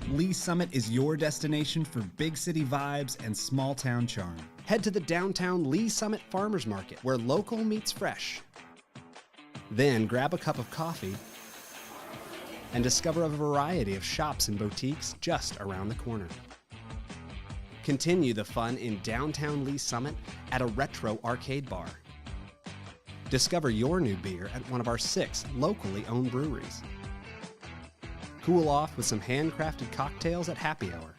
Lee Summit is your destination for big city vibes and small town charm. Head to the downtown Lee Summit Farmers Market, where local meets fresh. Then grab a cup of coffee and discover a variety of shops and boutiques just around the corner. Continue the fun in downtown Lee Summit at a retro arcade bar. Discover your new beer at one of our 6 locally owned breweries. Cool off with some handcrafted cocktails at happy hour.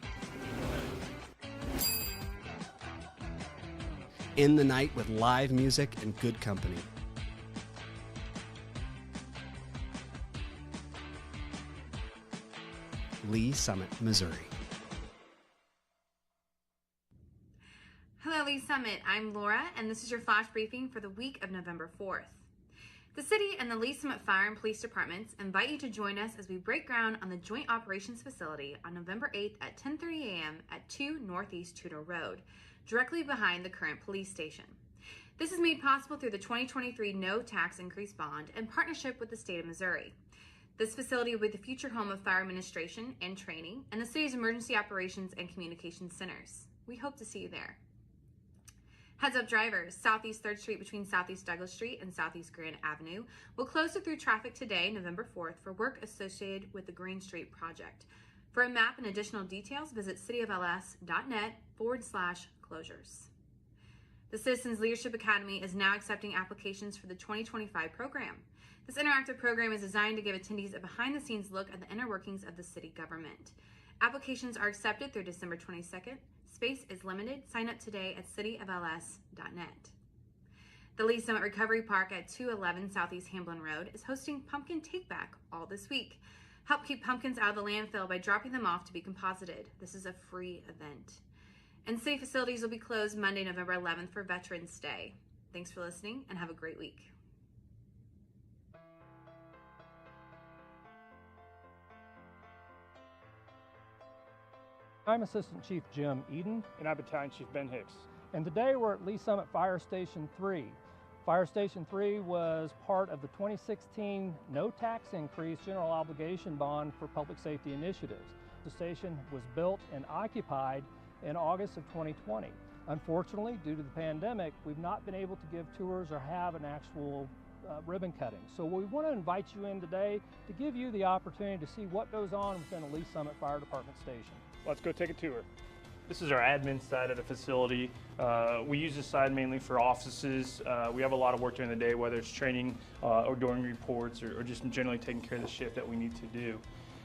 End the night with live music and good company. Lee Summit, Missouri. Hello, Lee Summit. I'm Laura, and this is your flash briefing for the week of November 4th. The city and the Lee Summit Fire and Police Departments invite you to join us as we break ground on the Joint Operations Facility on November 8th at 10:30 a.m. at 2 Northeast Tudor Road, directly behind the current police station. This is made possible through the 2023 No Tax Increase Bond in partnership with the state of Missouri. This facility will be the future home of fire administration and training and the city's emergency operations and communications centers. We hope to see you there. Heads up drivers, Southeast 3rd Street between Southeast Douglas Street and Southeast Grand Avenue will close to through traffic today, November 4th, for work associated with the Green Street project. For a map and additional details, visit cityofls.net/closures. The Citizens Leadership Academy is now accepting applications for the 2025 program. This interactive program is designed to give attendees a behind-the-scenes look at the inner workings of the city government. Applications are accepted through December 22nd. Space is limited. Sign up today at cityofls.net. The Lee Summit Recovery Park at 211 Southeast Hamblin Road is hosting Pumpkin Take Back all this week. Help keep pumpkins out of the landfill by dropping them off to be composited. This is a free event. And city facilities will be closed Monday, November 11th for Veterans Day. Thanks for listening and have a great week. I'm Assistant Chief Jim Eden. And I'm Battalion Chief Ben Hicks. And today we're at Lee Summit Fire Station 3. Fire Station 3 was part of the 2016 No Tax Increase General Obligation Bond for Public Safety Initiatives. The station was built and occupied in August of 2020. Unfortunately, due to the pandemic, we've not been able to give tours or have an actual ribbon cutting. So we want to invite you in today to give you the opportunity to see what goes on within the Lee Summit Fire Department station. Let's go take a tour. This is our admin side of the facility. We use this side mainly for offices. We have a lot of work during the day, whether it's training or doing reports or just generally taking care of the shift that we need to do.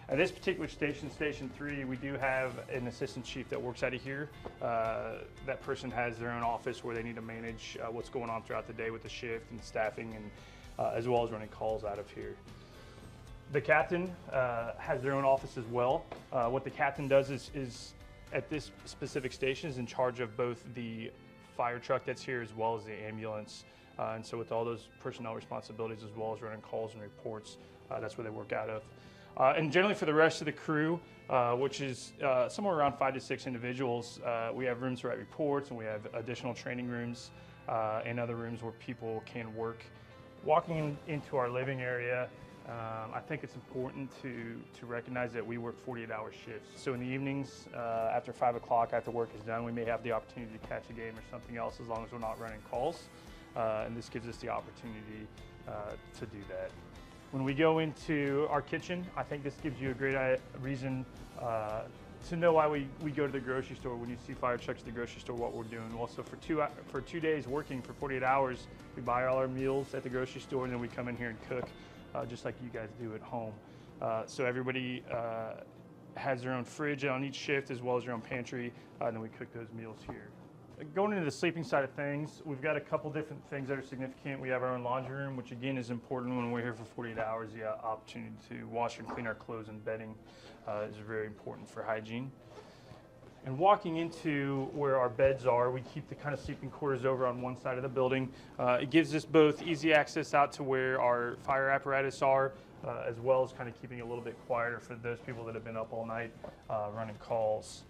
At this particular station, Station 3, we do have an assistant chief that works out of here. That person has their own office where they need to manage what's going on throughout the day with the shift and staffing, and as well as running calls out of here. The captain has their own office as well. What the captain does is at this specific station is in charge of both the fire truck that's here as well as the ambulance. And so with all those personnel responsibilities as well as running calls and reports, that's where they work out of. And generally for the rest of the crew, which is somewhere around 5 to 6 individuals, we have rooms to write reports, and we have additional training rooms and other rooms where people can work. Walking into our living area, I think it's important to recognize that we work 48-hour shifts. So in the evenings, after 5 o'clock, after work is done, we may have the opportunity to catch a game or something else as long as we're not running calls. And this gives us the opportunity to do that. When we go into our kitchen, I think this gives you a great reason to know why we go to the grocery store. When you see fire trucks at the grocery store, what we're doing. Well, so for 2 days working for 48 hours, we buy all our meals at the grocery store, and then we come in here and cook. Just like you guys do at home. So everybody has their own fridge on each shift as well as their own pantry, and then we cook those meals here. Going into the sleeping side of things, we've got a couple different things that are significant. We have our own laundry room, which again is important when we're here for 48 hours. The opportunity to wash and clean our clothes and bedding is very important for hygiene. And walking into where our beds are, we keep the kind of sleeping quarters over on one side of the building. It gives us both easy access out to where our fire apparatus are, as well as kind of keeping it a little bit quieter for those people that have been up all night running calls.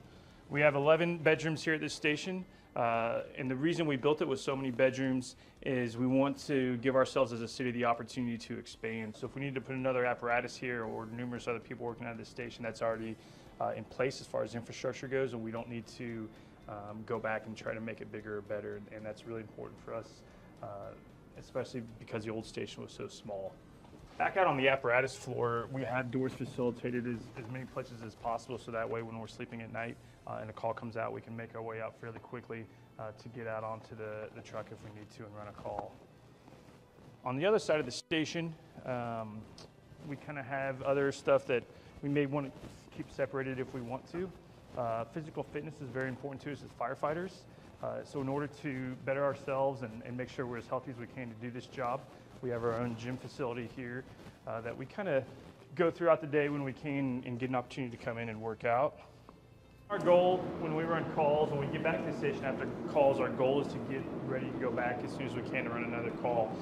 We have 11 bedrooms here at this station, and the reason we built it with so many bedrooms is we want to give ourselves as a city the opportunity to expand. So if we need to put another apparatus here or numerous other people working at this station, that's already in place as far as infrastructure goes, and we don't need to go back and try to make it bigger or better, and that's really important for us, especially because the old station was so small. Back out on the apparatus floor, we had doors facilitated as many places as possible, so that way when we're sleeping at night and a call comes out, we can make our way out fairly quickly to get out onto the truck if we need to and run a call. On the other side of the station, we kind of have other stuff that we may want to keep separated if we want to. Physical fitness is very important to us as firefighters. So in order to better ourselves and make sure we're as healthy as we can to do this job, we have our own gym facility here that we kind of go throughout the day when we can and get an opportunity to come in and work out. Our goal when we run calls, when we get back to the station after calls, our goal is to get ready to go back as soon as we can to run another call.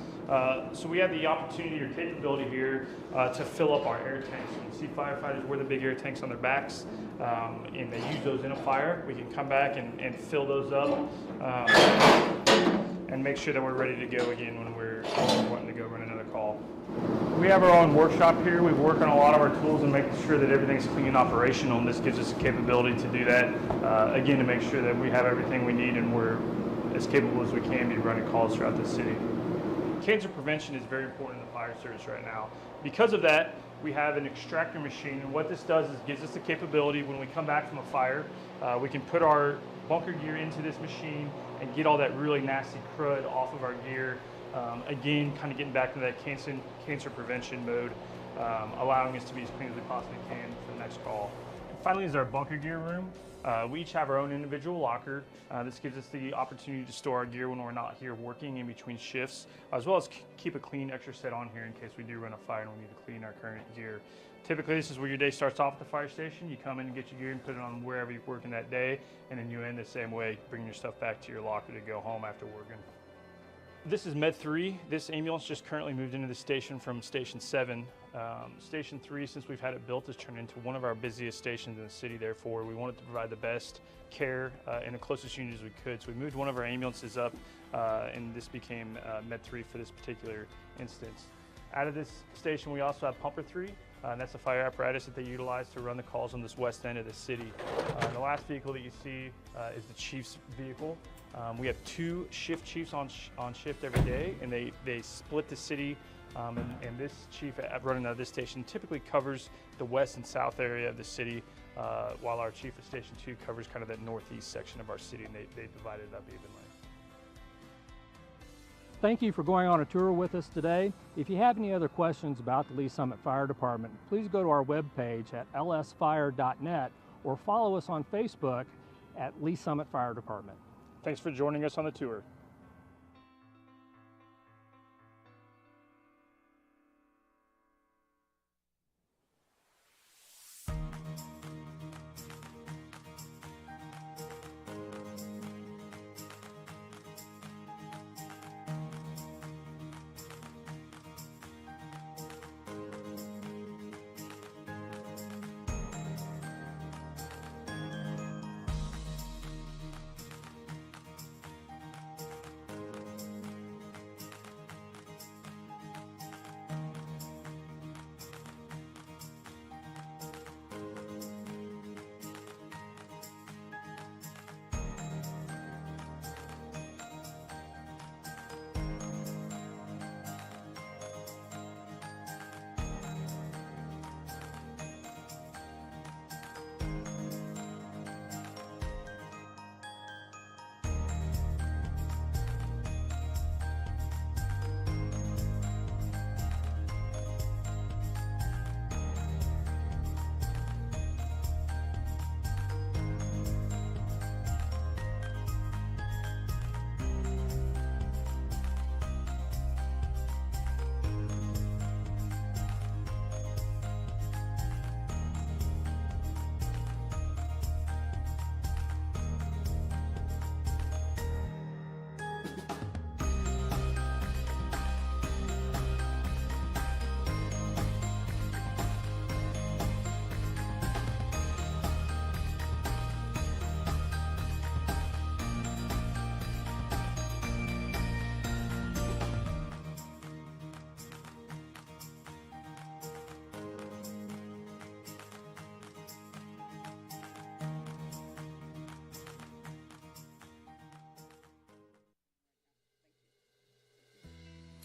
So we have the opportunity or capability here to fill up our air tanks. You see firefighters wear the big air tanks on their backs, and they use those in a fire. We can come back and fill those up and make sure that we're ready to go again when we're wanting to go run another call. We have our own workshop here. We work on a lot of our tools and making sure that everything's clean and operational, and this gives us the capability to do that, again, to make sure that we have everything we need and we're as capable as we can be running calls throughout the city. Cancer prevention is very important in the fire service right now. Because of that, we have an extractor machine, and what this does is gives us the capability when we come back from a fire, we can put our bunker gear into this machine and get all that really nasty crud off of our gear. Again, kind of getting back to that cancer prevention mode, allowing us to be as clean as we possibly can for the next call. And finally is our bunker gear room. We each have our own individual locker. This gives us the opportunity to store our gear when we're not here working in between shifts, as well as keep a clean extra set on here in case we do run a fire and we need to clean our current gear. Typically, this is where your day starts off at the fire station. You come in and get your gear and put it on wherever you're working that day, and then you end the same way, bring your stuff back to your locker to go home after working. This is Med 3. This ambulance just currently moved into the station from Station 7. Station 3, since we've had it built, has turned into one of our busiest stations in the city. Therefore, we wanted to provide the best care and the closest unit as we could. So we moved one of our ambulances up, and this became Med 3 for this particular instance. Out of this station, we also have Pumper 3. And that's a fire apparatus that they utilize to run the calls on this west end of the city. The last vehicle that you see is the chief's vehicle. We have 2 shift chiefs on shift every day, and they split the city. And this chief running out of this station typically covers the west and south area of the city, while our chief at Station 2 covers kind of that northeast section of our city, and they divide it up evenly. Thank you for going on a tour with us today. If you have any other questions about the Lee Summit Fire Department, please go to our webpage at lsfire.net or follow us on Facebook at Lee Summit Fire Department. Thanks for joining us on the tour.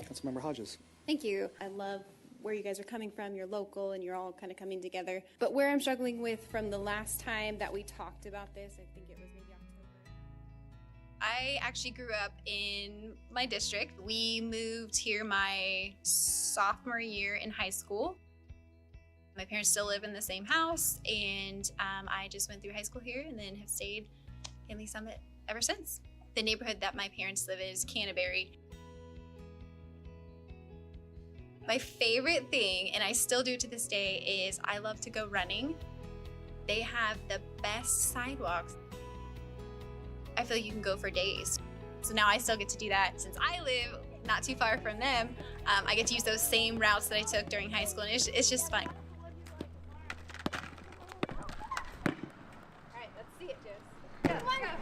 Councilmember Hodges. Thank you. I love where you guys are coming from. You're local and you're all kind of coming together. But where I'm struggling with from the last time that we talked about this, I think it was maybe October. I actually grew up in my district. We moved here my sophomore year in high school. My parents still live in the same house, and I just went through high school here and then have stayed in Lee Summit ever since. The neighborhood that my parents live in is Canterbury. My favorite thing, and I still do to this day, is I love to go running. They have the best sidewalks. I feel like you can go for days. So now I still get to do that. Since I live not too far from them, I get to use those same routes that I took during high school, and it's just fun. All right, let's see it, Jess. Come on.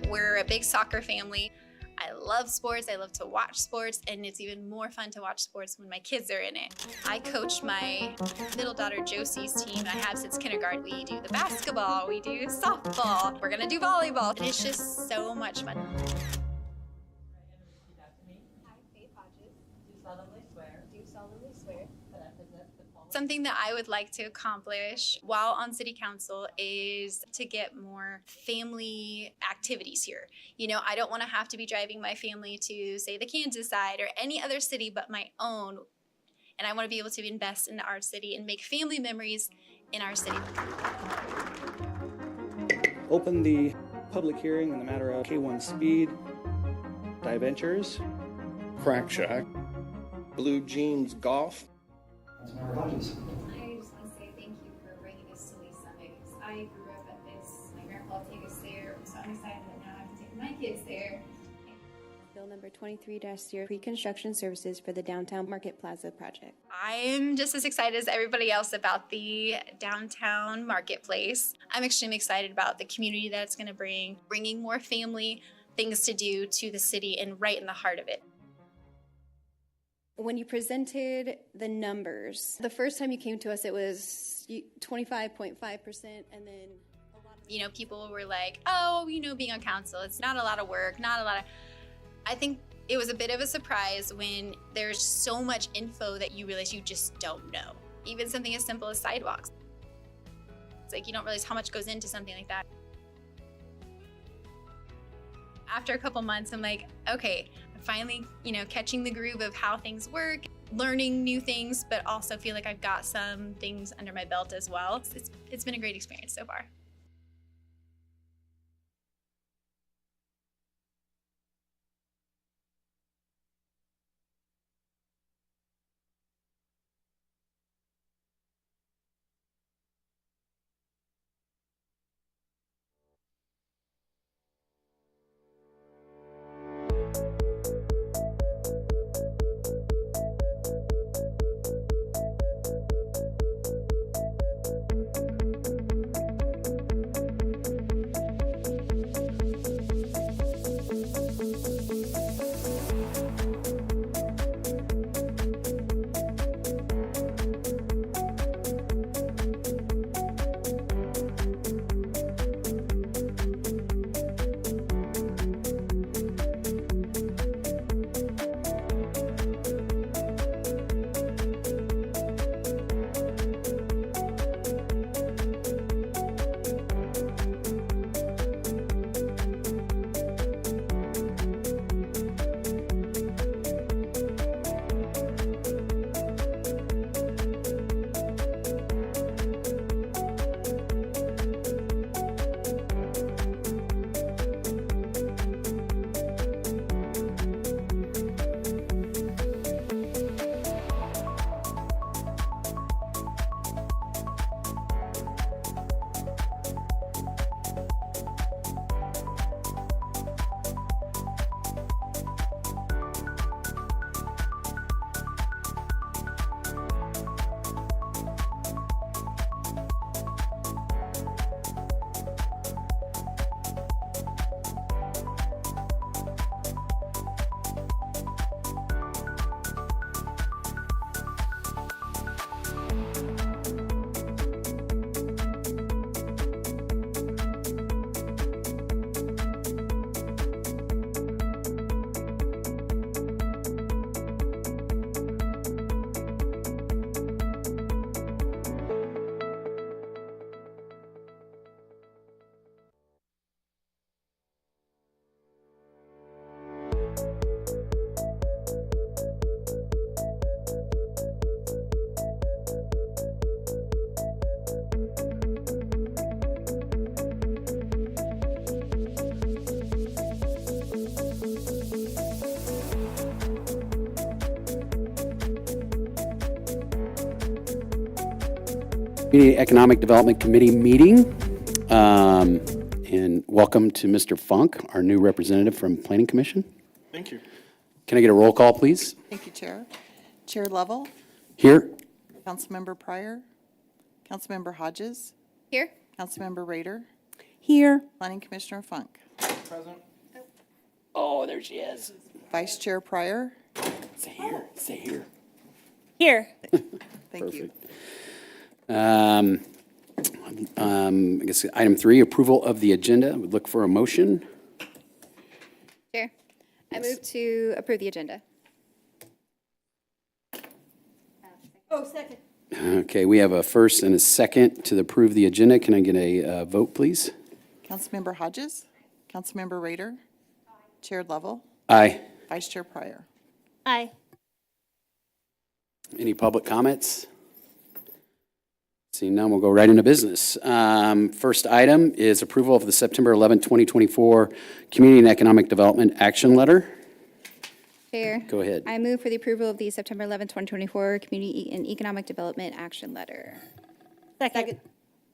We're a big soccer family. I love sports, I love to watch sports, and it's even more fun to watch sports when my kids are in it. I coach my middle daughter Josie's team. I have since kindergarten. We do the basketball, we do softball, we're gonna do volleyball. And it's just so much fun. Something that I would like to accomplish while on city council is to get more family activities here. You know, I don't want to have to be driving my family to, say, the Kansas side or any other city but my own. And I want to be able to invest in our city and make family memories in our city. Open the public hearing in the matter of K1 Speed, Diventures, Crack Shack, Blue Jeans Golf. Councilmember Hodges. I just want to say thank you for bringing us to Lee Summit. I grew up at this. My grandpa would take us there, so I'm excited that now I have to take my kids there. Bill number 23-0, pre-construction services for the downtown Market Plaza project. I'm just as excited as everybody else about the downtown marketplace. I'm extremely excited about the community that it's going to bringing more family things to do to the city and right in the heart of it. When you presented the numbers, the first time you came to us, it was 25.5%, and then a lot of... You know, people were like, oh, you know, being on council, it's not a lot of work, not a lot of... I think it was a bit of a surprise when there's so much info that you realize you just don't know. Even something as simple as sidewalks. It's like you don't realize how much goes into something like that. After a couple months, I'm like, okay, I'm finally, you know, catching the groove of how things work, learning new things, but also feel like I've got some things under my belt as well. It's been a great experience so far. Community Economic Development Committee meeting. And welcome to Mr. Funk, our new representative from Planning Commission. Thank you. Can I get a roll call, please? Thank you, Chair. Chair Lovell, Here. Councilmember Pryor, Councilmember Hodges, Here. Councilmember Rader, Here. Planning Commissioner Funk, Present. Oh, there she is. Vice Chair Pryor. Say here. Say here. Here. Thank you. I guess item 3, approval of the agenda. Would look for a motion. Chair, I move to approve the agenda. Oh, second. Okay, we have a first and a second to approve the agenda. Can I get a vote, please? Councilmember Hodges, Councilmember Rader, Chair Lovell, Aye. Vice Chair Pryor. Aye. Any public comments? Seeing none, we'll go right into business. First item is approval of the September 11, 2024 Community and Economic Development Action Letter. Chair. Go ahead. I move for the approval of the September 11, 2024 Community and Economic Development Action Letter. Second.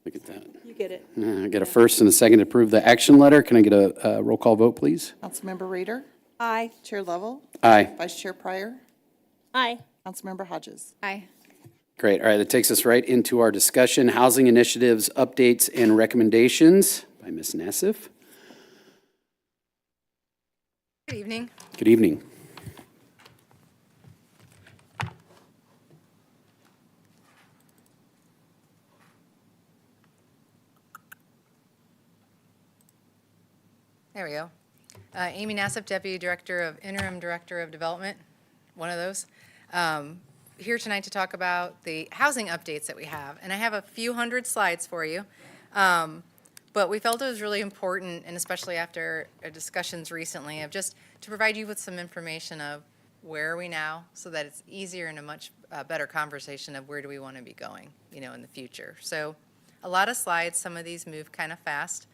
Look at that. You get it. I get a first and a second to approve the action letter. Can I get a roll call vote, please? Councilmember Rader, Aye. Chair Lovell, Aye. Vice Chair Pryor, Aye. Councilmember Hodges. Aye. Great. All right, that takes us right into our discussion. Housing initiatives, updates, and recommendations by Ms. Nassif. Good evening. Good evening. There we go. Amy Nassif, Deputy Director of Interim Director of Development, one of those. Here tonight to talk about the housing updates that we have. And I have a few hundred slides for you. But we felt it was really important, and especially after our discussions recently, of just to provide you with some information of where are we now, so that it's easier and a much better conversation of where do we want to be going, in the future. So a lot of slides. Some of these move kind of fast.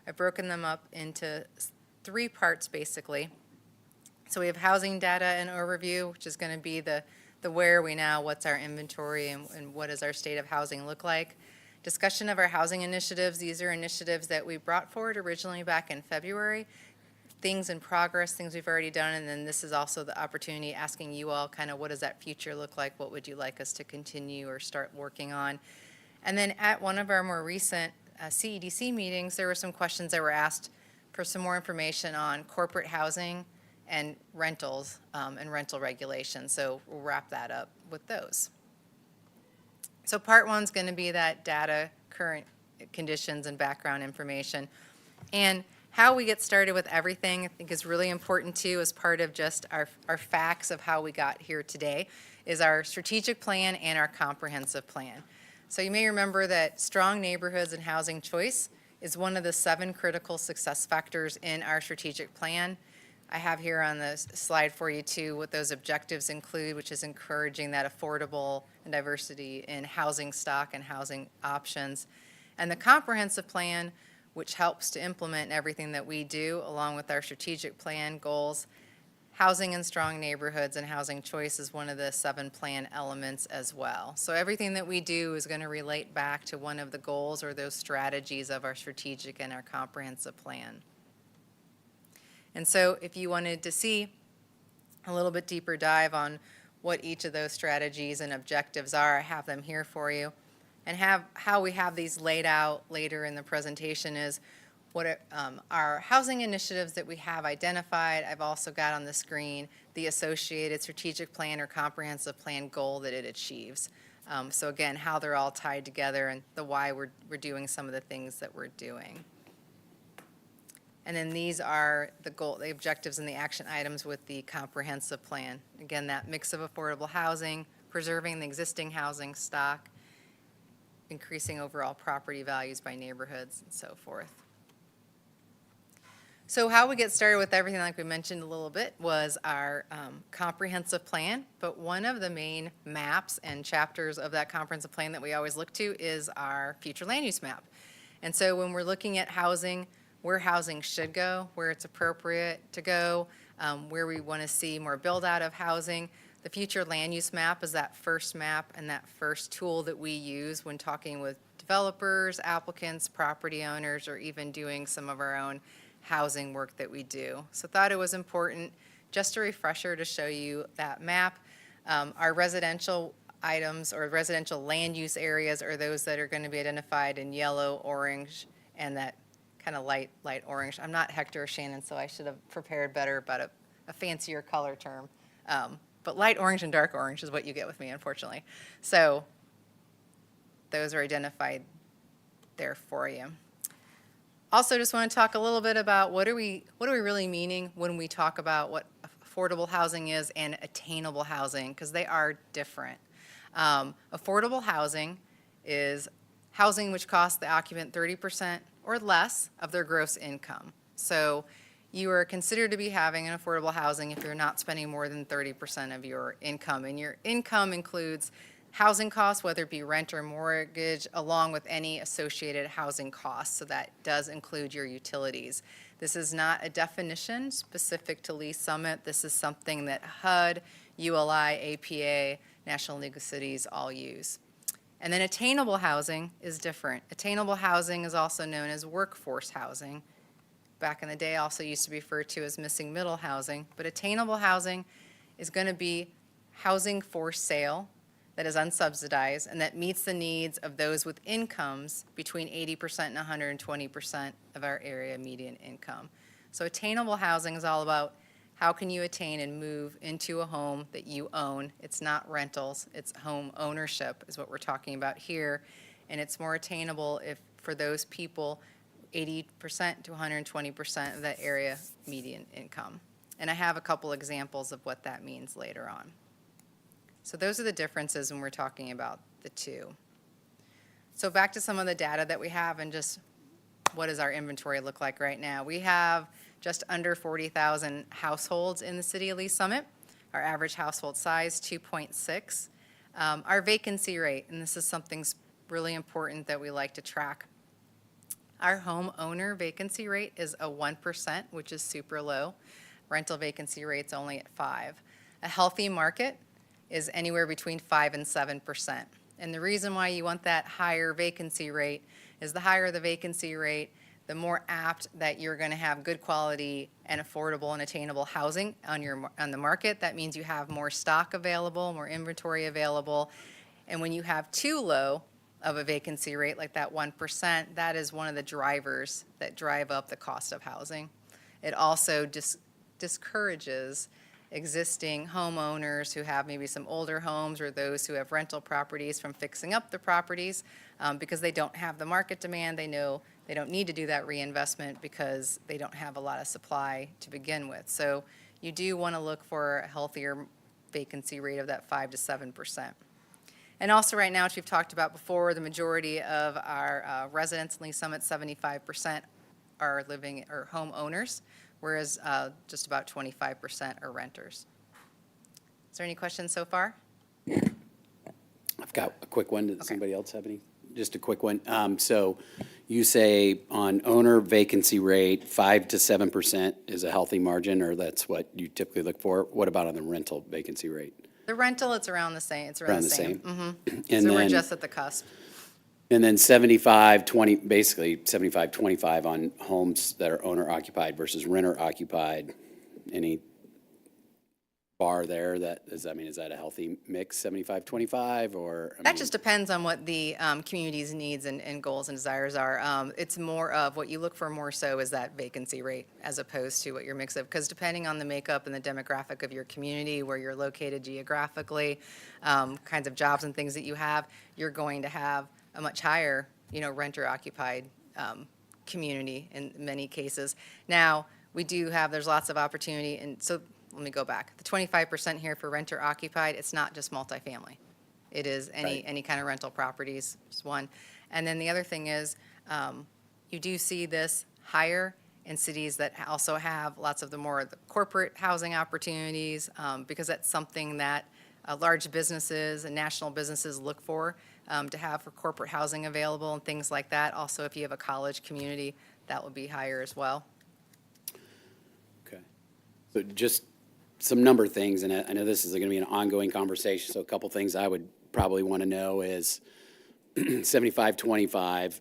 I've broken them up into 3 parts, basically. So we have housing data and overview, which is going to be the where are we now, what's our inventory, and what does our state of housing look like. Discussion of our housing initiatives. These are initiatives that we brought forward originally back in February. Things in progress, things we've already done, and then this is also the opportunity asking you all kind of what does that future look like, what would you like us to continue or start working on. And then at one of our more recent CEDC meetings, there were some questions that were asked for some more information on corporate housing and rentals and rental regulations. So we'll wrap that up with those. So part 1 is going to be that data, current conditions, and background information. And how we get started with everything, I think, is really important too, as part of just our facts of how we got here today, is our strategic plan and our comprehensive plan. So you may remember that strong neighborhoods and housing choice is one of the 7 critical success factors in our strategic plan. I have here on the slide for you too what those objectives include, which is encouraging that affordable and diversity in housing stock and housing options. And the comprehensive plan, which helps to implement everything that we do along with our strategic plan goals. Housing in strong neighborhoods and housing choice is one of the 7 plan elements as well. So everything that we do is going to relate back to one of the goals or those strategies of our strategic and our comprehensive plan. And so if you wanted to see a little bit deeper dive on what each of those strategies and objectives are, I have them here for you. And how we have these laid out later in the presentation is what our housing initiatives that we have identified. I've also got on the screen the associated strategic plan or comprehensive plan goal that it achieves. So again, how they're all tied together and the why we're doing some of the things that we're doing. And then these are the objectives and the action items with the comprehensive plan. Again, that mix of affordable housing, preserving the existing housing stock, increasing overall property values by neighborhoods, and so forth. So how we get started with everything, like we mentioned a little bit, was our comprehensive plan. But one of the main maps and chapters of that comprehensive plan that we always look to is our future land use map. And so when we're looking at housing, where housing should go, where it's appropriate to go, where we want to see more build out of housing, the future land use map is that first map and that first tool that we use when talking with developers, applicants, property owners, or even doing some of our own housing work that we do. So thought it was important, just a refresher to show you that map. Our residential items or residential land use areas are those that are going to be identified in yellow, orange, and that kind of light orange. I'm not Hector or Shannon, so I should have prepared better about a fancier color term. But light orange and dark orange is what you get with me, unfortunately. So those are identified there for you. Also, just want to talk a little bit about what are we really meaning when we talk about what affordable housing is and attainable housing, because they are different. Affordable housing is housing which costs the occupant 30% or less of their gross income. So you are considered to be having an affordable housing if you're not spending more than 30% of your income. And your income includes housing costs, whether it be rent or mortgage, along with any associated housing costs. So that does include your utilities. This is not a definition specific to Lee Summit. This is something that HUD, ULI, APA, National League of Cities all use. And then attainable housing is different. Attainable housing is also known as workforce housing. Back in the day also used to be referred to as missing middle housing, but attainable housing is going to be housing for sale that is unsubsidized and that meets the needs of those with incomes between 80% and 120% of our area median income. So attainable housing is all about how can you attain and move into a home that you own. It's not rentals, it's home ownership is what we're talking about here. And it's more attainable if for those people 80% to 120% of that area median income. And I have a couple examples of what that means later on. So those are the differences when we're talking about the two. So back to some of the data that we have and just what does our inventory look like right now. We have just under 40,000 households in the city of Lee Summit. Our average household size, 2.6. Our vacancy rate, and this is something really important that we like to track. Our homeowner vacancy rate is a 1%, which is super low. Rental vacancy rate's only at 5%. A healthy market is anywhere between 5 and 7%. And the reason why you want that higher vacancy rate is the higher the vacancy rate, the more apt that you're going to have good quality and affordable and attainable housing on the market. That means you have more stock available, more inventory available. And when you have too low of a vacancy rate, like that 1%, that is one of the drivers that drive up the cost of housing. It also discourages existing homeowners who have maybe some older homes or those who have rental properties from fixing up the properties because they don't have the market demand. They know they don't need to do that reinvestment because they don't have a lot of supply to begin with. So you do want to look for a healthier vacancy rate of that 5 to 7%. And also right now, which we've talked about before, the majority of our residents in Lee Summit, 75% are living or homeowners, whereas just about 25% are renters. Is there any questions so far? I've got a quick one. Does somebody else have any? Just a quick one. So you say on owner vacancy rate, 5 to 7% is a healthy margin, or that's what you typically look for. What about on the rental vacancy rate? The rental, it's around the same. It's around the same. Mm-hmm. And so then, we're just at the cusp. And then 75-20, basically 75-25 on homes that are owner occupied versus renter occupied. Any bar there that is, I mean, is that a healthy mix, 75-25, or? That just depends on what the community's needs and goals and desires are. It's more of what you look for more so is that vacancy rate as opposed to what your mix of, because depending on the makeup and the demographic of your community, where you're located geographically, kinds of jobs and things that you have, you're going to have a much higher, renter occupied community in many cases. Now, we do have, there's lots of opportunity, and so let me go back. The 25% here for renter occupied, it's not just multifamily. It is any kind of rental properties, is one. And then the other thing is, you do see this higher in cities that also have lots of the corporate housing opportunities, because that's something that large businesses and national businesses look for, to have for corporate housing available and things like that. Also, if you have a college community, that would be higher as well. Okay. So just some number things, and I know this is going to be an ongoing conversation, so a couple things I would probably want to know is 75-25,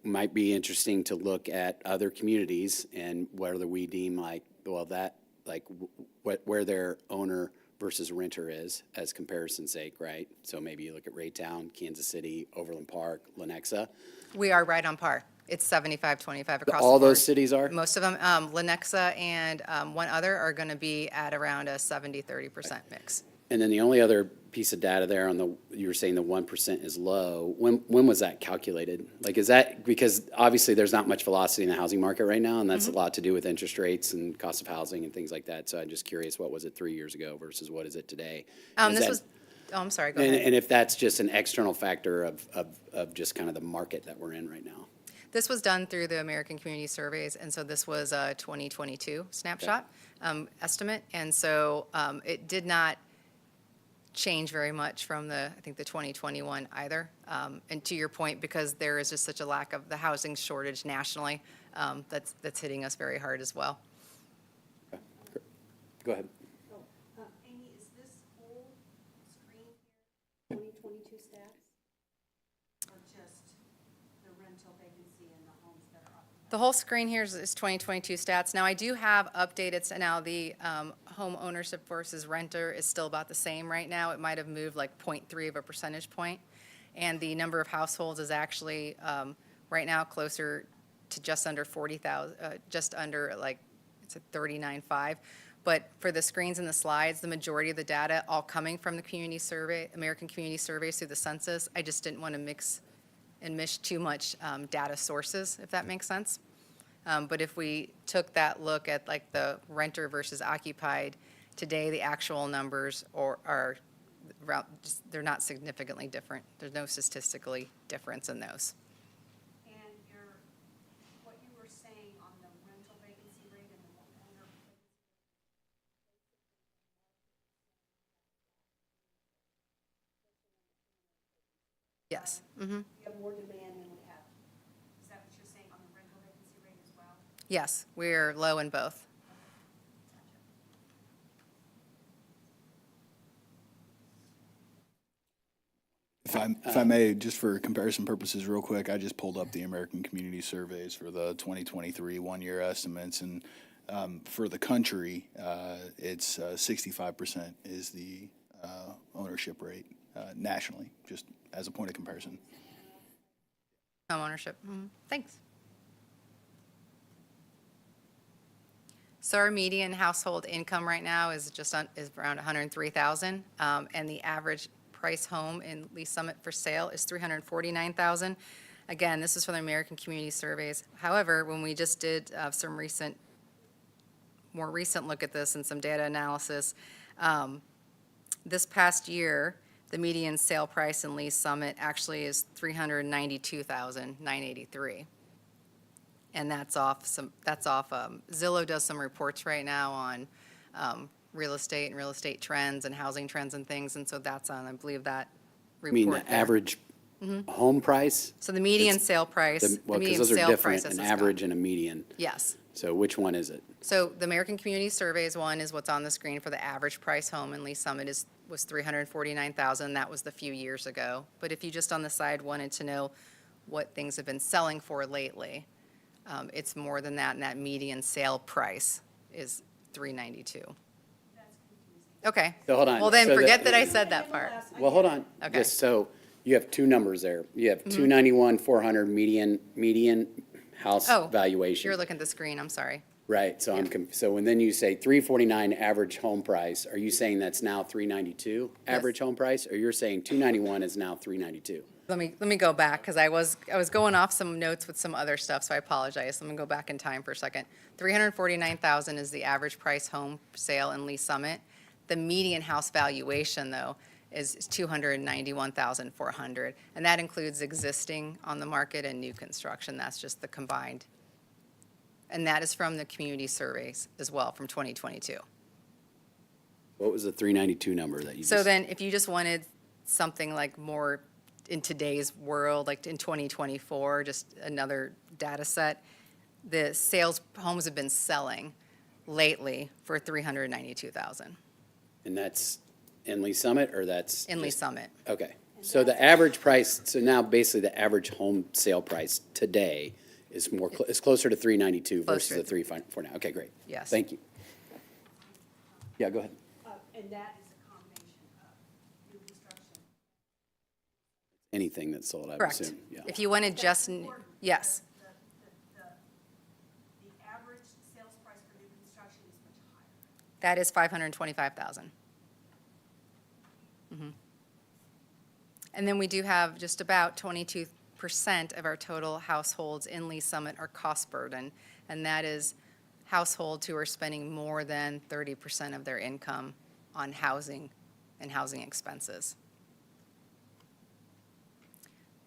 might be interesting to look at other communities and whether we deem like, well, that, like where their owner versus renter is as comparison's sake, right? So maybe you look at Raytown, Kansas City, Overland Park, Lenexa. We are right on par. It's 75-25 across the All board. those cities are? Most of them. Lenexa and one other are going to be at around a 70-30% mix. And then the only other piece of data there on the, you were saying the 1% is low. When was that calculated? Like, is that, because obviously there's not much velocity in the housing market right now, and that's a lot to do with interest rates and cost of housing and things like that. So I'm just curious, what was it 3 years ago versus what is it today? I'm sorry, go ahead. And if that's just an external factor of just kind of the market that we're in right now. This was done through the American Community Surveys, and so this was a 2022 snapshot estimate. And so it did not change very much from the 2021 either. And to your point, because there is just such a lack of the housing shortage nationally, that's hitting us very hard as well. Go ahead. Amy, is this whole screen here 2022 stats? Or just the rental vacancy and the homes that are up? The whole screen here is 2022 stats. Now, I do have updated, so now the home ownership versus renter is still about the same right now. It might have moved like 0.3 of a percentage point. And the number of households is actually right now closer to just under 40,000, just under like, it's at 39.5. But for the screens and the slides, the majority of the data all coming from the community survey, American Community Surveys through the census. I just didn't want to mix and mish too much data sources, if that makes sense. But if we took that look at like the renter versus occupied, today the actual numbers are they're not significantly different. There's no statistically difference in those. And what you were saying on the rental vacancy rate and the owner Yes. you have more demand than we have. Is that what you're saying on the rental vacancy rate as well? Yes, we're low in both. If I may, just for comparison purposes real quick, I just pulled up the American Community Surveys for the 2023 one-year estimates, and for the country, it's 65% is the ownership rate nationally, just as a point of comparison. Home ownership. Thanks. So our median household income right now is around $103,000, and the average price home in Lee Summit for sale is $349,000. Again, this is from the American Community Surveys. However, when we just did some more recent look at this and some data analysis, this past year, the median sale price in Lee Summit actually is $392,983. And that's off Zillow does some reports right now on real estate and real estate trends and housing trends and things, and so that's on, I believe, that report. You mean the average home price? So the median sale price, Well, the because median those are sale different, price. an average and a median. Yes. So which one is it? So the American Community Surveys one is what's on the screen for the average price home in Lee Summit was $349,000. That was the few years ago. But if you just on the side wanted to know what things have been selling for lately, it's more than that, and that median sale price is $392,000. Okay. So hold on. Well, then So forget that I said that part. Well, hold on. Okay. Just so you have two numbers there. You have 291,400 median house valuation. You're looking at the screen. I'm sorry. Right. So so when then you say 349 average home price, are you saying that's now 392 average home price, or you're saying 291 is now 392? Let me go back, because I was going off some notes with some other stuff, so I apologize. Let me go back in time for a second. $349,000 is the average price home sale in Lee Summit. The median house valuation, though, is $291,400, and that includes existing on the market and new construction. That's just the combined. And that is from the community surveys as well from 2022. What was the 392 number that you So then if you just wanted something like more in today's world, like in 2024, just another data set, the homes have been selling lately for $392,000. And that's in Lee Summit, or that's? In Lee Summit. Okay. So the average price, so now basically the average home sale price today is more, is closer to 392 versus the 344 now. Okay, great. Yes. Thank you. Yeah, go ahead. And that is a combination of new construction. Anything that's sold, I would Correct. assume. Yeah. If you wanted just, yes. The average sales price for new construction is much higher. That is 525,000. And then we do have just about 22% of our total households in Lee Summit are cost burden, and that is households who are spending more than 30% of their income on housing and housing expenses.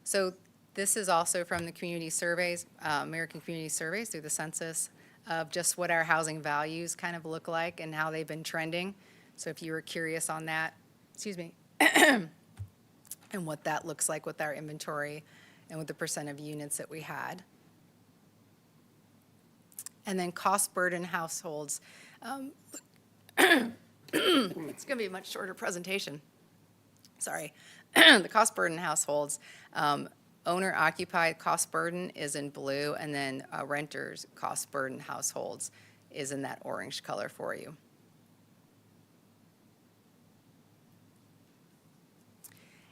So this is also from the community surveys, American Community Surveys through the census, of just what our housing values kind of look like and how they've been trending. So if you were curious on that, excuse me, and what that looks like with our inventory and with the percent of units that we had. And then cost burden households. It's going to be a much shorter presentation. Sorry. The cost burden households, owner occupied cost burden is in blue, and then renters cost burden households is in that orange color for you.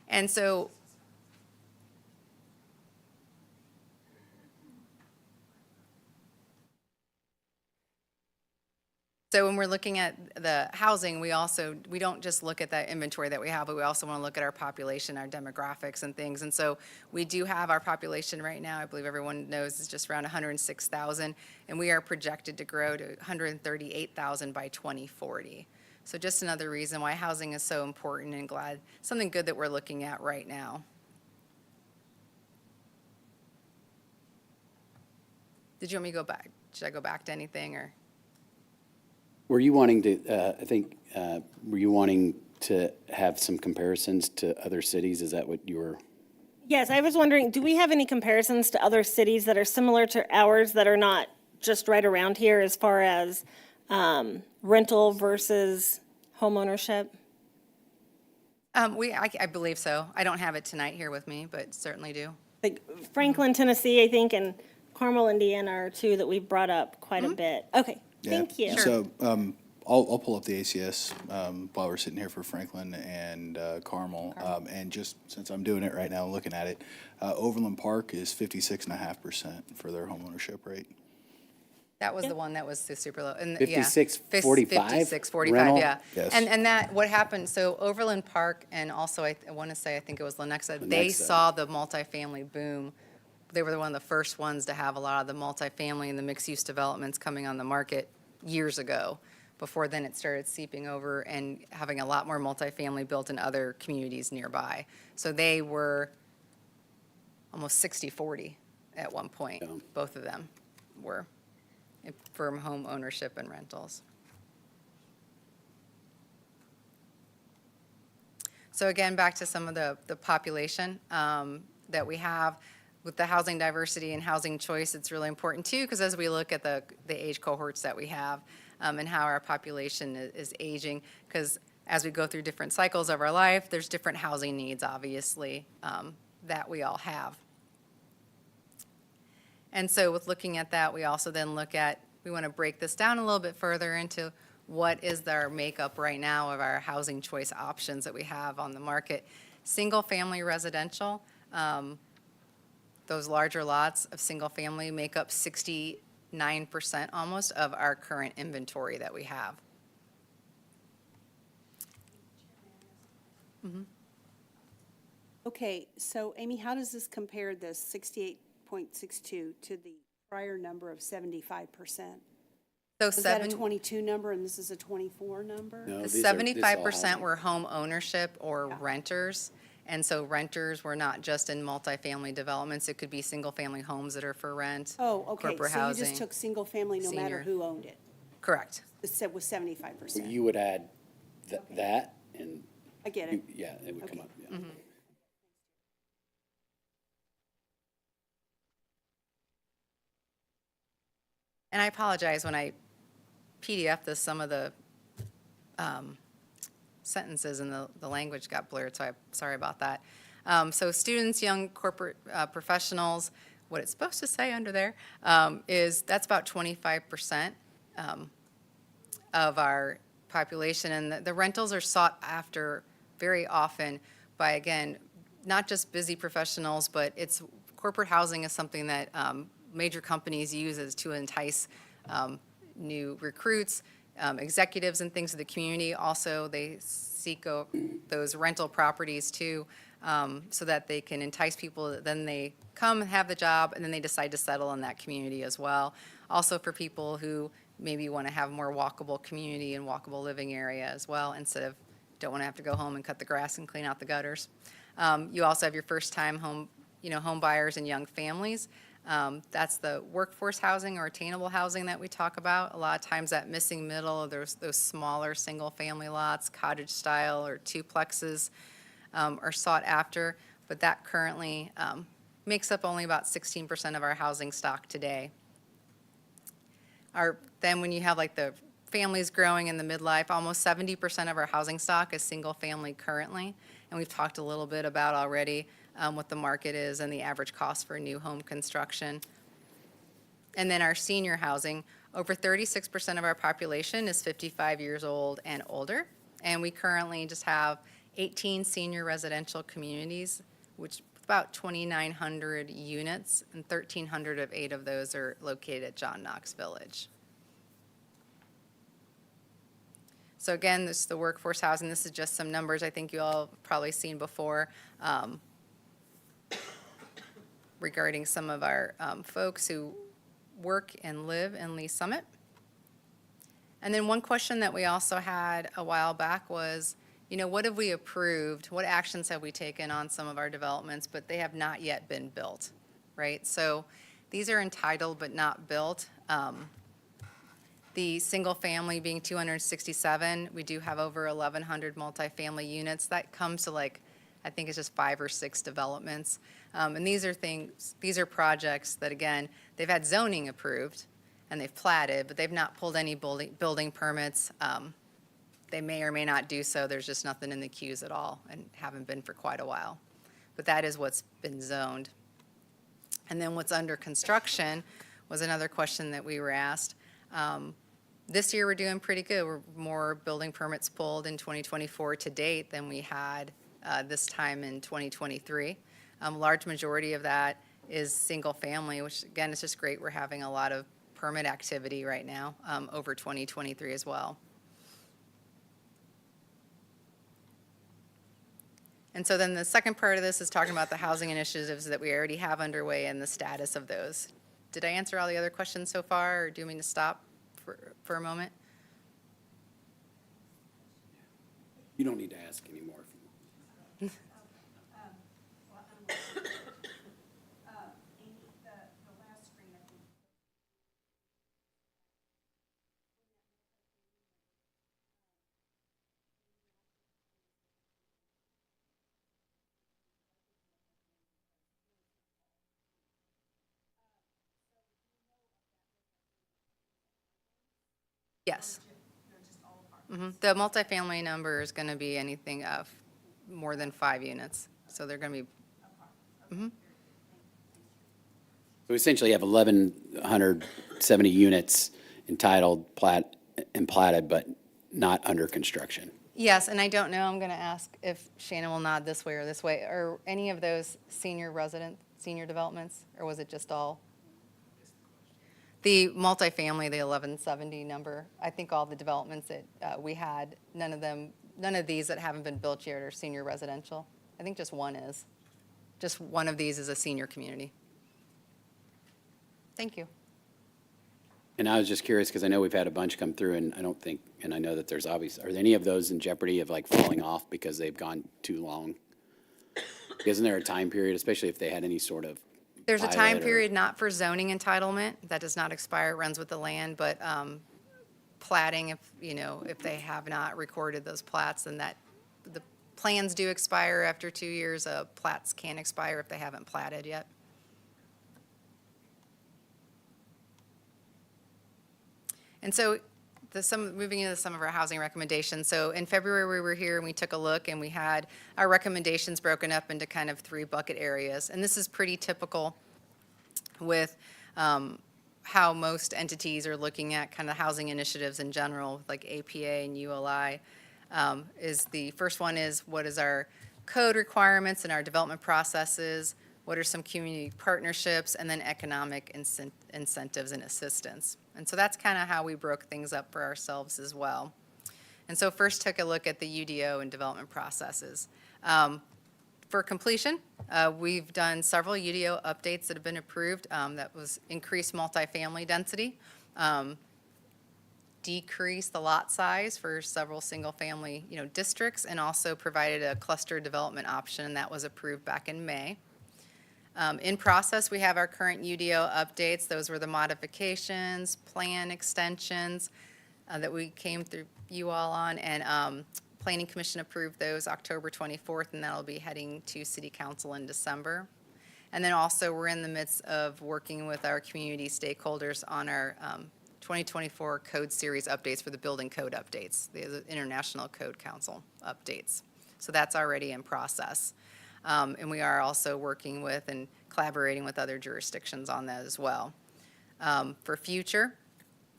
And so when we're looking at the housing, we don't just look at that inventory that we have, but we also want to look at our population, our demographics and things. And so we do have our population right now, I believe everyone knows, is just around 106,000, and we are projected to grow to 138,000 by 2040. So just another reason why housing is so important, and glad, something good that we're looking at right now. Did you want me to go back? Should I go back to anything, or? Were you wanting to, were you wanting to have some comparisons to other cities? Is that what you were? Yes, I was wondering, do we have any comparisons to other cities that are similar to ours that are not just right around here as far as rental versus homeownership? I believe so. I don't have it tonight here with me, but certainly do. Like Franklin, Tennessee, I think, and Carmel, Indiana are two that we've brought up quite a bit. Okay, thank you. So I'll pull up the ACS while we're sitting here for Franklin and Carmel. And just since I'm doing it right now, looking at it, Overland Park is 56.5% for their homeownership rate. That was the one that was the super low. And 56.45? 56.45, yeah. Yes. And that, what happened, so Overland Park, and also I want to say, I think it was Lenexa, they saw the multifamily boom. They were one of the first ones to have a lot of the multifamily and the mixed-use developments coming on the market years ago. Before then, it started seeping over and having a lot more multifamily built in other communities nearby. So they were almost 60-40 at one point. Both of them were for home ownership and rentals. So again, back to some of the population that we have. With the housing diversity and housing choice, it's really important too, because as we look at the age cohorts that we have and how our population is aging, because as we go through different cycles of our life, there's different housing needs, obviously, that we all have. And so with looking at that, we also then look at, we want to break this down a little bit further into what is our makeup right now of our housing choice options that we have on the market. Single-family residential, those larger lots of single-family make up 69% almost of our current inventory that we have. Okay, so Amy, how does this compare, this 68.62 to the prior number of 75%? So is that a 22 number and this is a 24 number? No, 75% were home ownership or renters. And so renters were not just in multifamily developments. It could be single-family homes that are for rent. Oh, okay. Corporate so housing. You just took single-family no matter who owned it. Correct. It was 75%. You would add that and. I get it. Yeah, it would come up. Yeah. Mm-hmm. And I apologize when I PDF this, some of the sentences and the language got blurred, so I'm sorry about that. So students, young corporate professionals, what it's supposed to say under there is that's about 25% of our population. And the rentals are sought after very often by, again, not just busy professionals, but it's corporate housing is something that major companies use as to entice new recruits, executives and things of the community. Also, they seek those rental properties too, so that they can entice people. Then they come and have the job, and then they decide to settle in that community as well. Also for people who maybe want to have more walkable community and walkable living area as well, instead of don't want to have to go home and cut the grass and clean out the gutters. You also have your first-time home buyers and young families. That's the workforce housing or attainable housing that we talk about. A lot of times that missing middle, there's those smaller single-family lots, cottage style or duplexes are sought after, but that currently makes up only about 16% of our housing stock today. Then when you have like the families growing in the midlife, almost 70% of our housing stock is single-family currently, and we've talked a little bit about already what the market is and the average cost for new home construction. And then our senior housing, over 36% of our population is 55 years old and older, and we currently just have 18 senior residential communities, which about 2,900 units, and 1,300 of 8 of those are located at John Knox Village. So again, this is the workforce housing. This is just some numbers I think you all have probably seen before regarding some of our folks who work and live in Lee Summit. And then one question that we also had a while back was, what have we approved? What actions have we taken on some of our developments, but they have not yet been built, right? So these are entitled but not built. The single family being 267, we do have over 1,100 multifamily units. That comes to I think it's just 5 or 6 developments. And these are projects that, again, they've had zoning approved and they've platted, but they've not pulled any building permits. They may or may not do so. There's just nothing in the queues at all and haven't been for quite a while. But that is what's been zoned. And then what's under construction was another question that we were asked. This year we're doing pretty good. We're more building permits pulled in 2024 to date than we had this time in 2023. Large majority of that is single family, which again is just great. We're having a lot of permit activity right now over 2023 as well. And so then the second part of this is talking about the housing initiatives that we already have underway and the status of those. Did I answer all the other questions so far, or do you mean to stop for a moment? You don't need to ask anymore if you want. Amy, the last screen, I think. Yes. The multifamily number is going to be anything of more than 5 units. So they're going to be. So essentially you have 1,170 units entitled, and platted, but not under construction. Yes, and I don't know, I'm going to ask if Shannon will nod this way or this way. Are any of those senior developments, or was it just all? The multifamily, the 1,170 number, I think all the developments that we had, none of these that haven't been built yet are senior residential. I think just one is. Just one of these is a senior community. Thank you. And I was just curious, because I know we've had a bunch come through, and I know that there's are any of those in jeopardy of falling off because they've gone too long? Isn't there a time period, especially if they had any sort of There's a time period not for zoning entitlement. That does not expire, it runs with the land, but platting, if they have not recorded those plats, then the plans do expire after 2 years. Plats can expire if they haven't platted yet. And so moving into some of our housing recommendations. So in February, we were here and we took a look and we had our recommendations broken up into kind of 3 bucket areas. And this is pretty typical with how most entities are looking at kind of housing initiatives in general, like APA and ULI. Is the first one is what is our code requirements and our development processes, what are some community partnerships, and then economic incentives and assistance. And so that's kind of how we broke things up for ourselves as well. And so first took a look at the UDO and development processes. For completion, we've done several UDO updates that have been approved. That was increased multifamily density, decrease the lot size for several single-family districts, and also provided a cluster development option that was approved back in May. In process, we have our current UDO updates. Those were the modifications, plan extensions that we came through you all on, and Planning Commission approved those October 24th, and that'll be heading to City Council in December. And then also we're in the midst of working with our community stakeholders on our 2024 code series updates for the building code updates, the International Code Council updates. So that's already in process. And we are also working with and collaborating with other jurisdictions on that as well. For future,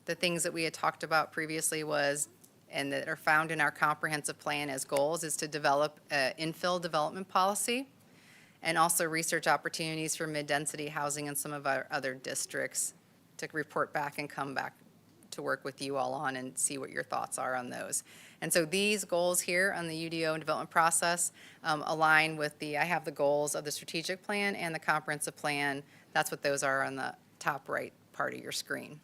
the things that we had talked about previously was, and that are found in our comprehensive plan as goals, is to develop an infill development policy and also research opportunities for mid-density housing in some of our other districts to report back and come back to work with you all on and see what your thoughts are on those. And so these goals here on the UDO and development process align with I have the goals of the strategic plan and the comprehensive plan. That's what those are on the top right part of your screen.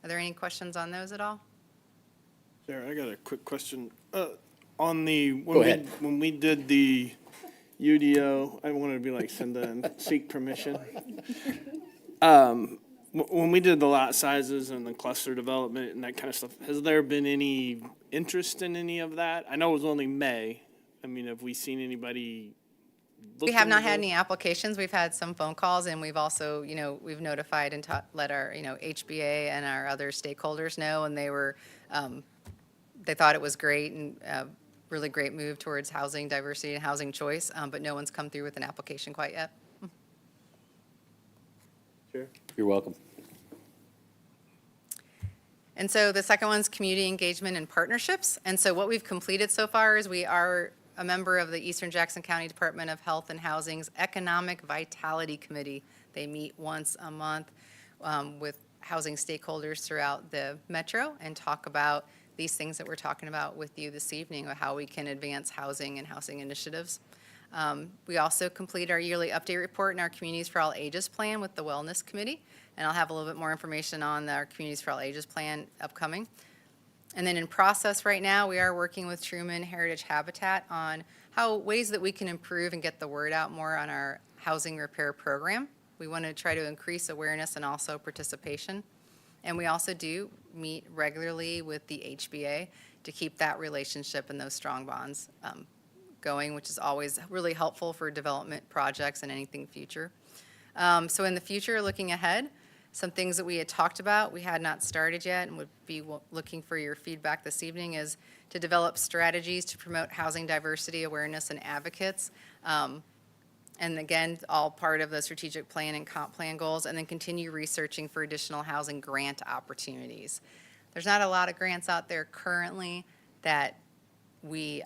Are there any questions on those at all? Sarah, I got a quick question. On the, Go ahead. when we did the UDO, I wanted to be like Cinda and seek permission. When we did the lot sizes and the cluster development and that kind of stuff, has there been any interest in any of that? I know it was only May. I mean, have we seen anybody? We have not had any applications. We've had some phone calls, and we've also, we've notified and let our, HBA and our other stakeholders know, and they were, they thought it was great and really great move towards housing diversity and housing choice, but no one's come through with an application quite yet. Sure. You're welcome. And so the second one's community engagement and partnerships. And so what we've completed so far is we are a member of the Eastern Jackson County Department of Health and Housing's Economic Vitality Committee. They meet once a month with housing stakeholders throughout the metro and talk about these things that we're talking about with you this evening, of how we can advance housing and housing initiatives. We also complete our yearly update report in our Communities for All Ages plan with the Wellness Committee, and I'll have a little bit more information on our Communities for All Ages plan upcoming. And then in process right now, we are working with Truman Heritage Habitat on ways that we can improve and get the word out more on our housing repair program. We want to try to increase awareness and also participation. And we also do meet regularly with the HBA to keep that relationship and those strong bonds going, which is always really helpful for development projects and anything future. So in the future, looking ahead, some things that we had talked about, we had not started yet and would be looking for your feedback this evening, is to develop strategies to promote housing diversity, awareness, and advocates. And again, all part of the strategic plan and comp plan goals, and then continue researching for additional housing grant opportunities. There's not a lot of grants out there currently that we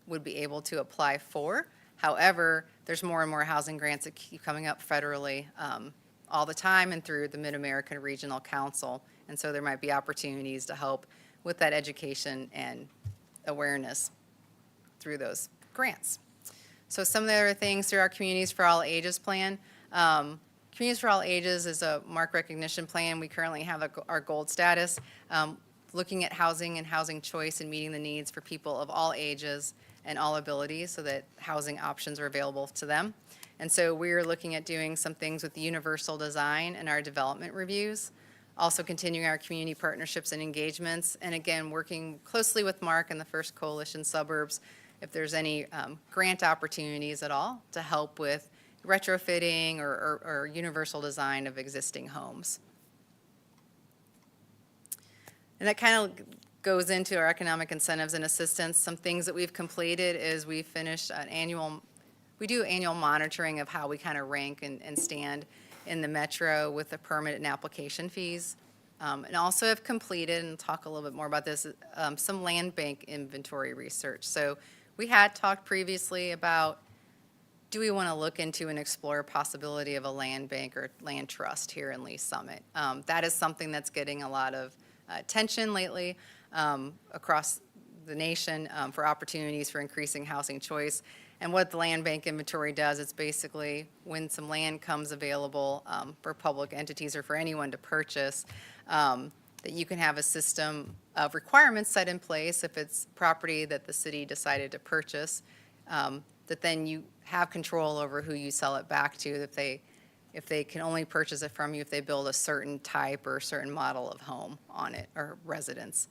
would be able to apply for. However, there's more and more housing grants that keep coming up federally all the time and through the Mid-American Regional Council. And so there might be opportunities to help with that education and awareness through those grants. So some of the other things through our Communities for All Ages plan. Communities for All Ages is a mark recognition plan. We currently have our gold status, looking at housing and housing choice and meeting the needs for people of all ages and all abilities so that housing options are available to them. And so we're looking at doing some things with universal design and our development reviews, also continuing our community partnerships and engagements, and again, working closely with Mark and the First Coalition Suburbs if there's any grant opportunities at all to help with retrofitting or universal design of existing homes. And And that kind of goes into our economic incentives and assistance. Some things that we've completed is we finished we do annual monitoring of how we kind of rank and stand in the metro with the permit and application fees. And also have completed, and talk a little bit more about this, some land bank inventory research. So we had talked previously about, do we want to look into and explore a possibility of a land bank or land trust here in Lee Summit? That is something that's getting a lot of attention lately across the nation for opportunities for increasing housing choice. And what the land bank inventory does, it's basically when some land comes available for public entities or for anyone to purchase, that you can have a system of requirements set in place if it's property that the city decided to purchase, that then you have control over who you sell it back to, if they can only purchase it from you if they build a certain type or a certain model of home on it or residence.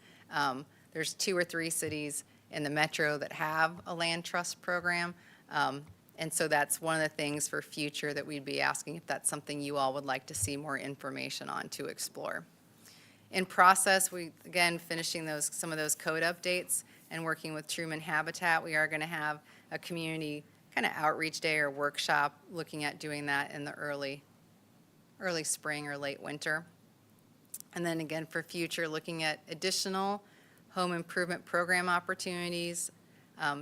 There's 2 or 3 cities in the metro that have a land trust program. And so that's one of the things for future that we'd be asking if that's something you all would like to see more information on to explore. In process, we, again, finishing some of those code updates and working with Truman Habitat. We are going to have a community kind of outreach day or workshop looking at doing that in the early spring or late winter. And then again, for future, looking at additional home improvement program opportunities.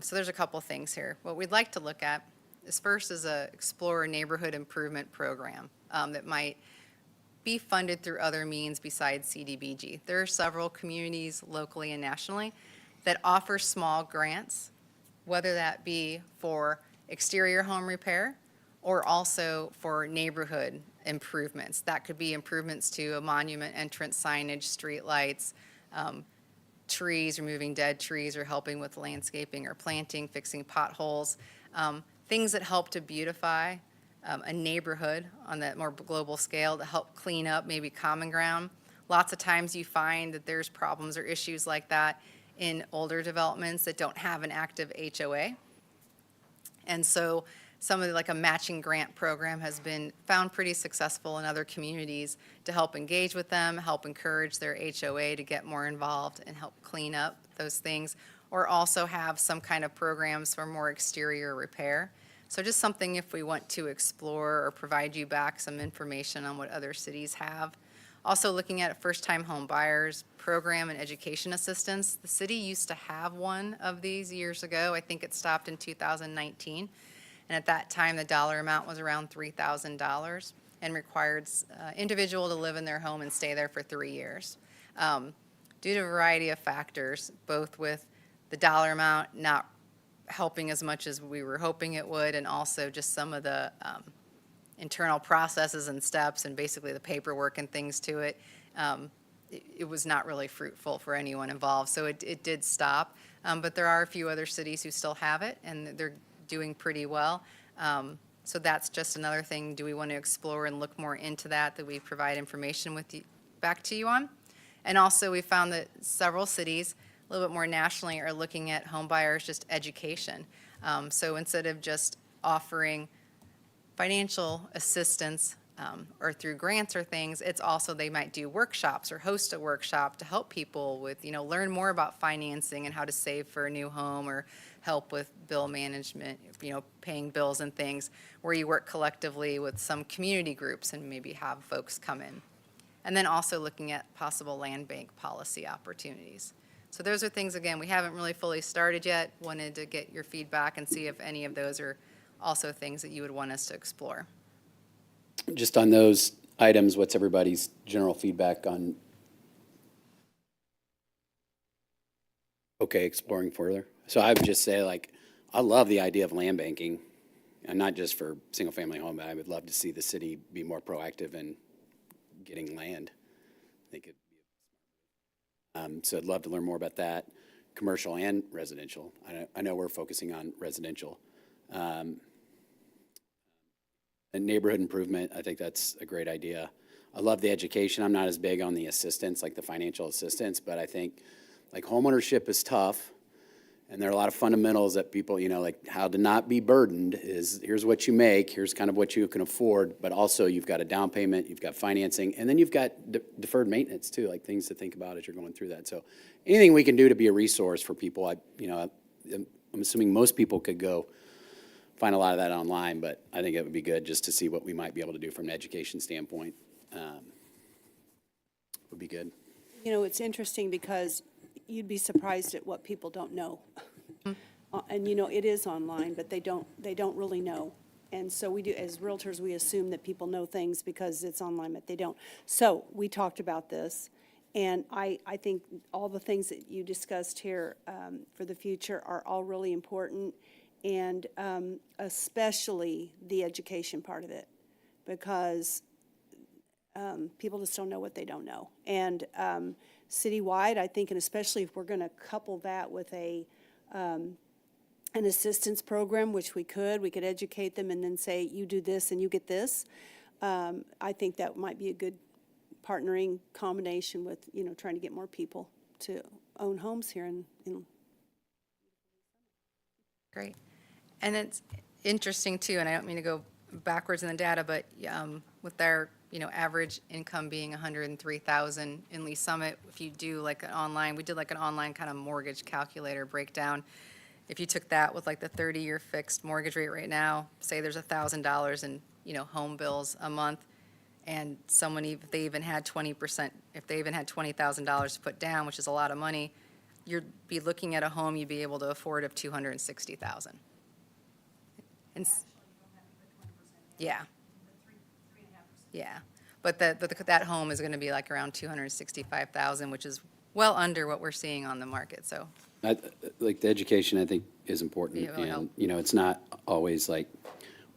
So there's a couple things here. What we'd like to look at is first is a Explorer neighborhood improvement program that might be funded through other means besides CDBG. There are several communities locally and nationally that offer small grants, whether that be for exterior home repair or also for neighborhood improvements. That could be improvements to a monument entrance signage, street lights, trees, removing dead trees, or helping with landscaping or planting, fixing potholes, things that help to beautify a neighborhood on that more global scale, to help clean up maybe common ground. Lots of times you find that there's problems or issues like that in older developments that don't have an active HOA. And so some of like a matching grant program has been found pretty successful in other communities to help engage with them, help encourage their HOA to get more involved and help clean up those things, or also have some kind of programs for more exterior repair. So just something if we want to explore or provide you back some information on what other cities have. Also looking at first-time home buyers program and education assistance. The city used to have one of these years ago. I think it stopped in 2019. And at that time, the dollar amount was around $3,000 and required individual to live in their home and stay there for 3 years. Due to a variety of factors, both with the dollar amount not helping as much as we were hoping it would, and also just some of the internal processes and steps and basically the paperwork and things to it, it was not really fruitful for anyone involved. So it did stop. But there are a few other cities who still have it, and they're doing pretty well. So that's just another thing. Do we want to explore and look more into that we provide information with you, back to you on? And also we found that several cities, a little bit more nationally, are looking at home buyers just education. So instead of just offering financial assistance or through grants or things, it's also they might do workshops or host a workshop to help people with, learn more about financing and how to save for a new home, or help with bill management, paying bills and things, where you work collectively with some community groups and maybe have folks come in. And then also looking at possible land bank policy opportunities. So those are things, again, we haven't really fully started yet. Wanted to get your feedback and see if any of those are also things that you would want us to explore. Just on those items, what's everybody's general feedback on? Okay, exploring further. So I would just say, I love the idea of land banking, and not just for single-family home, but I would love to see the city be more proactive in getting land. I think it. So I'd love to learn more about that, commercial and residential. I know we're focusing on residential. And neighborhood improvement, I think that's a great idea. I love the education. I'm not as big on the assistance, like the financial assistance, but I think homeownership is tough. And there are a lot of fundamentals that people, like how to not be burdened is here's what you make, here's kind of what you can afford, but also you've got a down payment, you've got financing, and then you've got deferred maintenance too, like things to think about as you're going through that. So anything we can do to be a resource for people, I'm assuming most people could go find a lot of that online, but I think it would be good just to see what we might be able to do from an education standpoint. Would be good. It's interesting because you'd be surprised at what people don't know. And it is online, but they don't really know. And so we do, as realtors, we assume that people know things because it's online, but they don't. So we talked about this, and I think all the things that you discussed here for the future are all really important, and especially the education part of it, because people just don't know what they don't know. And citywide, I think, and especially if we're going to couple that with an assistance program, which we could educate them and then say, you do this and you get this. I think that might be a good partnering combination with, trying to get more people to own homes here in Great. And it's interesting too, and I don't mean to go backwards in the data, but with their average income being $103,000 in Lee Summit, if you do like an online, we did like an online kind of mortgage calculator breakdown. If you took that with like the 30-year fixed mortgage rate right now, say there's $1,000 in home bills a month, and someone, if they even had 20%, if they even had $20,000 to put down, which is a lot of money, you'd be looking at a home you'd be able to afford of $260,000. And yeah. Yeah, but that home is going to be like around $265,000, which is well under what we're seeing on the market. So, like the education, I think is important, Yeah, and it's not always like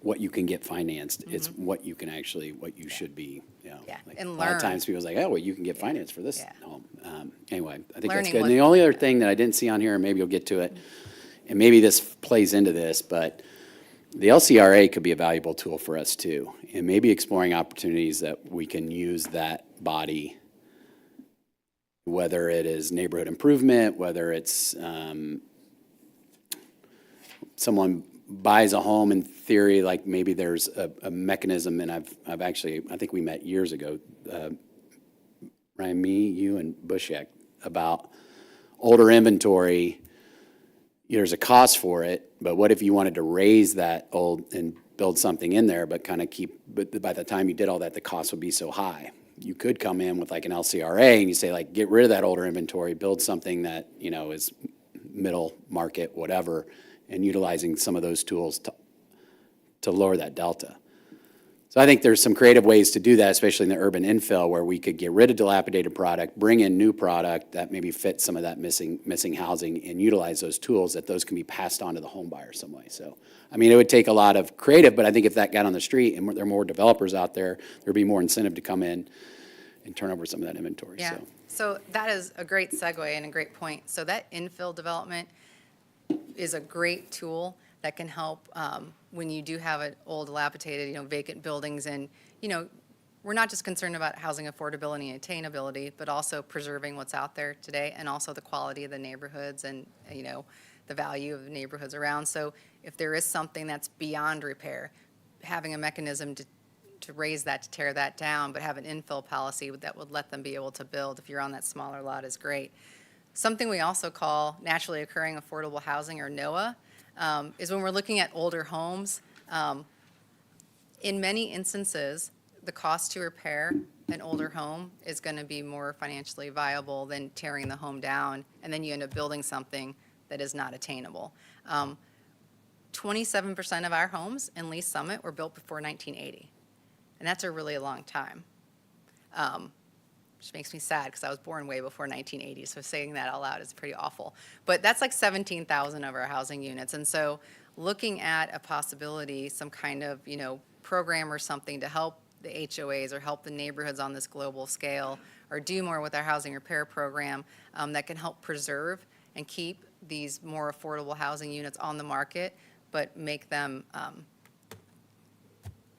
what you can get financed. It's what you can actually, what you should be. Yeah, like and a lot learn. of times people's like, oh, well, you can get financed for this home. Anyway, I think that's Learning good. what- And the only other thing that I didn't see on here, and maybe you'll get to it, and maybe this plays into this, but the LCRA could be a valuable tool for us too, and maybe exploring opportunities that we can use that body, whether it is neighborhood improvement, whether it's someone buys a home in theory, like maybe there's a mechanism, and I've actually, I think we met years ago, Ryan, me, you, and Bushek, about older inventory. There's a cost for it, but what if you wanted to raise that old and build something in there, but but by the time you did all that, the cost would be so high. You could come in with like an LCRA and you say like, get rid of that older inventory, build something that, is middle market, whatever, and utilizing some of those tools to lower that delta. So I think there's some creative ways to do that, especially in the urban infill, where we could get rid of dilapidated product, bring in new product that maybe fits some of that missing housing, and utilize those tools that those can be passed on to the home buyer some way. So, I mean, it would take a lot of creative, but I think if that got on the street and there are more developers out there, there'd be more incentive to come in and turn over some of that inventory. Yeah. So that is a great segue and a great point. So that infill development is a great tool that can help when you do have an old, dilapidated, vacant buildings. And, we're not just concerned about housing affordability and attainability, but also preserving what's out there today, and also the quality of the neighborhoods and, the value of the neighborhoods around. So if there is something that's beyond repair, having a mechanism to raise that, to tear that down, but have an infill policy that would let them be able to build if you're on that smaller lot is great. Something we also call naturally occurring affordable housing, or NOAA, is when we're looking at older homes. In many instances, the cost to repair an older home is going to be more financially viable than tearing the home down, and then you end up building something that is not attainable. 27% of our homes in Lee Summit were built before 1980, and that's a really long time. Which makes me sad because I was born way before 1980, so saying that out loud is pretty awful. But that's like 17,000 of our housing units, and so looking at a possibility, some kind of program or something to help the HOAs or help the neighborhoods on this global scale, or do more with our housing repair program that can help preserve and keep these more affordable housing units on the market, but make them,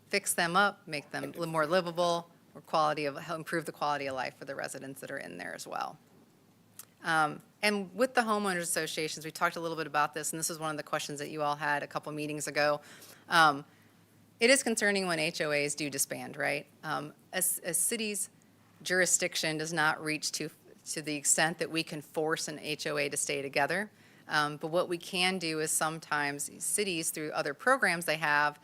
fix them up, make them more livable, or improve the quality of life for the residents that are in there as well. And with the homeowners associations, we talked a little bit about this, and this was one of the questions that you all had a couple meetings ago. It is concerning when HOAs do disband, right? A city's jurisdiction does not reach to the extent that we can force an HOA to stay together. But what we can do is sometimes cities, through other programs they have,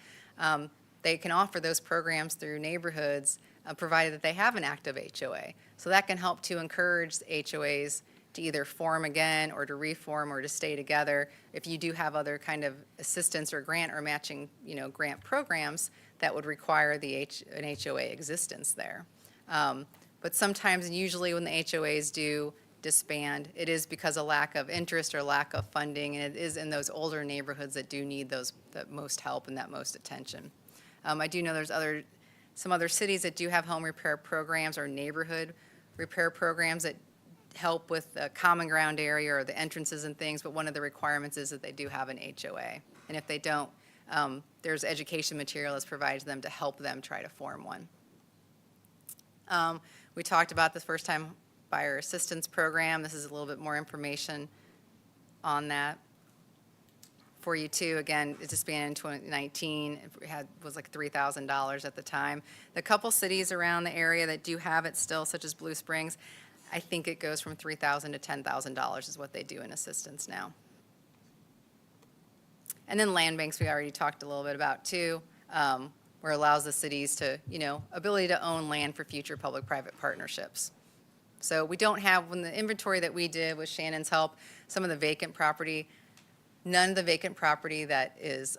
they can offer those programs through neighborhoods, provided that they have an active HOA. So that can help to encourage HOAs to either form again or to reform or to stay together if you do have other kind of assistance or grant or matching, grant programs that would require an HOA existence there. But sometimes, and usually when the HOAs do disband, it is because of lack of interest or lack of funding, and it is in those older neighborhoods that do need that most help and that most attention. I do know there's some other cities that do have home repair programs or neighborhood repair programs that help with the common ground area or the entrances and things, but one of the requirements is that they do have an HOA. And if they don't, there's education material that's provided to them to help them try to form one. We talked about the first-time buyer assistance program. This is a little bit more information on that for you too. Again, it disbanded in 2019. It was like $3,000 at the time. The couple cities around the area that do have it still, such as Blue Springs, I think it goes from $3,000 to $10,000 is what they do in assistance now. And then land banks we already talked a little bit about too, where it allows the cities to, ability to own land for future public-private partnerships. So we don't have, when the inventory that we did with Shannon's help, some of the vacant property, none of the vacant property that is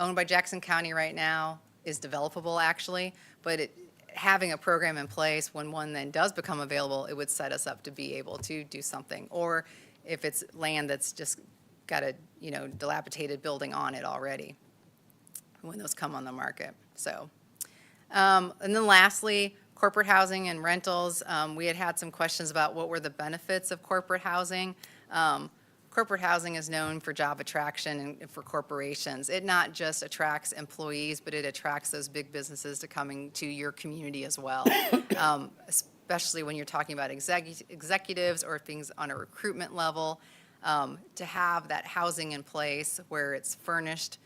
owned by Jackson County right now is developable actually, but having a program in place when one then does become available, it would set us up to be able to do something. Or if it's land that's just got a dilapidated building on it already when those come on the market. So, and then lastly, corporate housing and rentals. We had some questions about what were the benefits of corporate housing. Corporate housing is known for job attraction and for corporations. It not just attracts employees, but it attracts those big businesses to coming to your community as well, especially when you're talking about executives or things on a recruitment level. To have that housing in place where it's furnished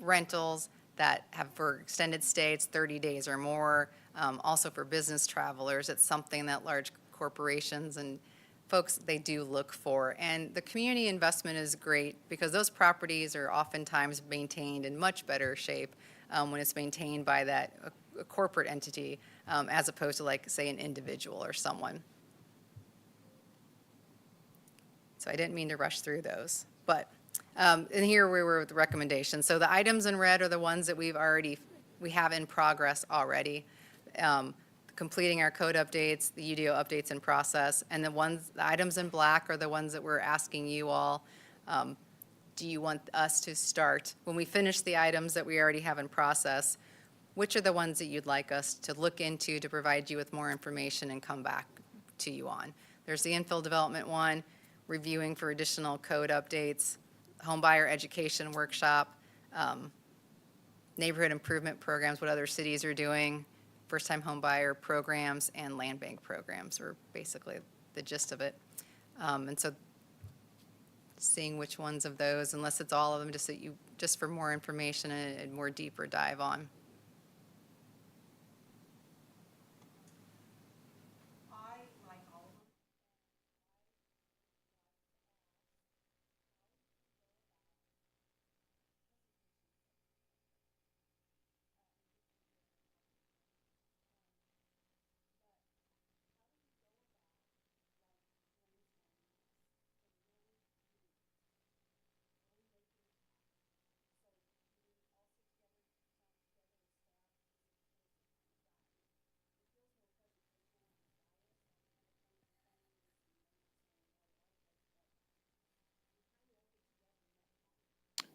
rentals that have for extended stays, 30 days or more, also for business travelers, it's something that large corporations and folks, they do look for. And the community investment is great because those properties are oftentimes maintained in much better shape when it's maintained by a corporate entity as opposed to, like, say, an individual or someone. So I didn't mean to rush through those. But and here we were with the recommendations. So the items in red are the ones that we have in progress already. Completing our code updates, the UDO updates in process, and the items in black are the ones that we're asking you all, do you want us to start, when we finish the items that we already have in process, which are the ones that you'd like us to look into to provide you with more information and come back to you on? There's the infill development one, reviewing for additional code updates, homebuyer education workshop, neighborhood improvement programs, what other cities are doing, first-time homebuyer programs, and land bank programs are basically the gist of it. And so seeing which ones of those, unless it's all of them, just for more information and more deeper dive on.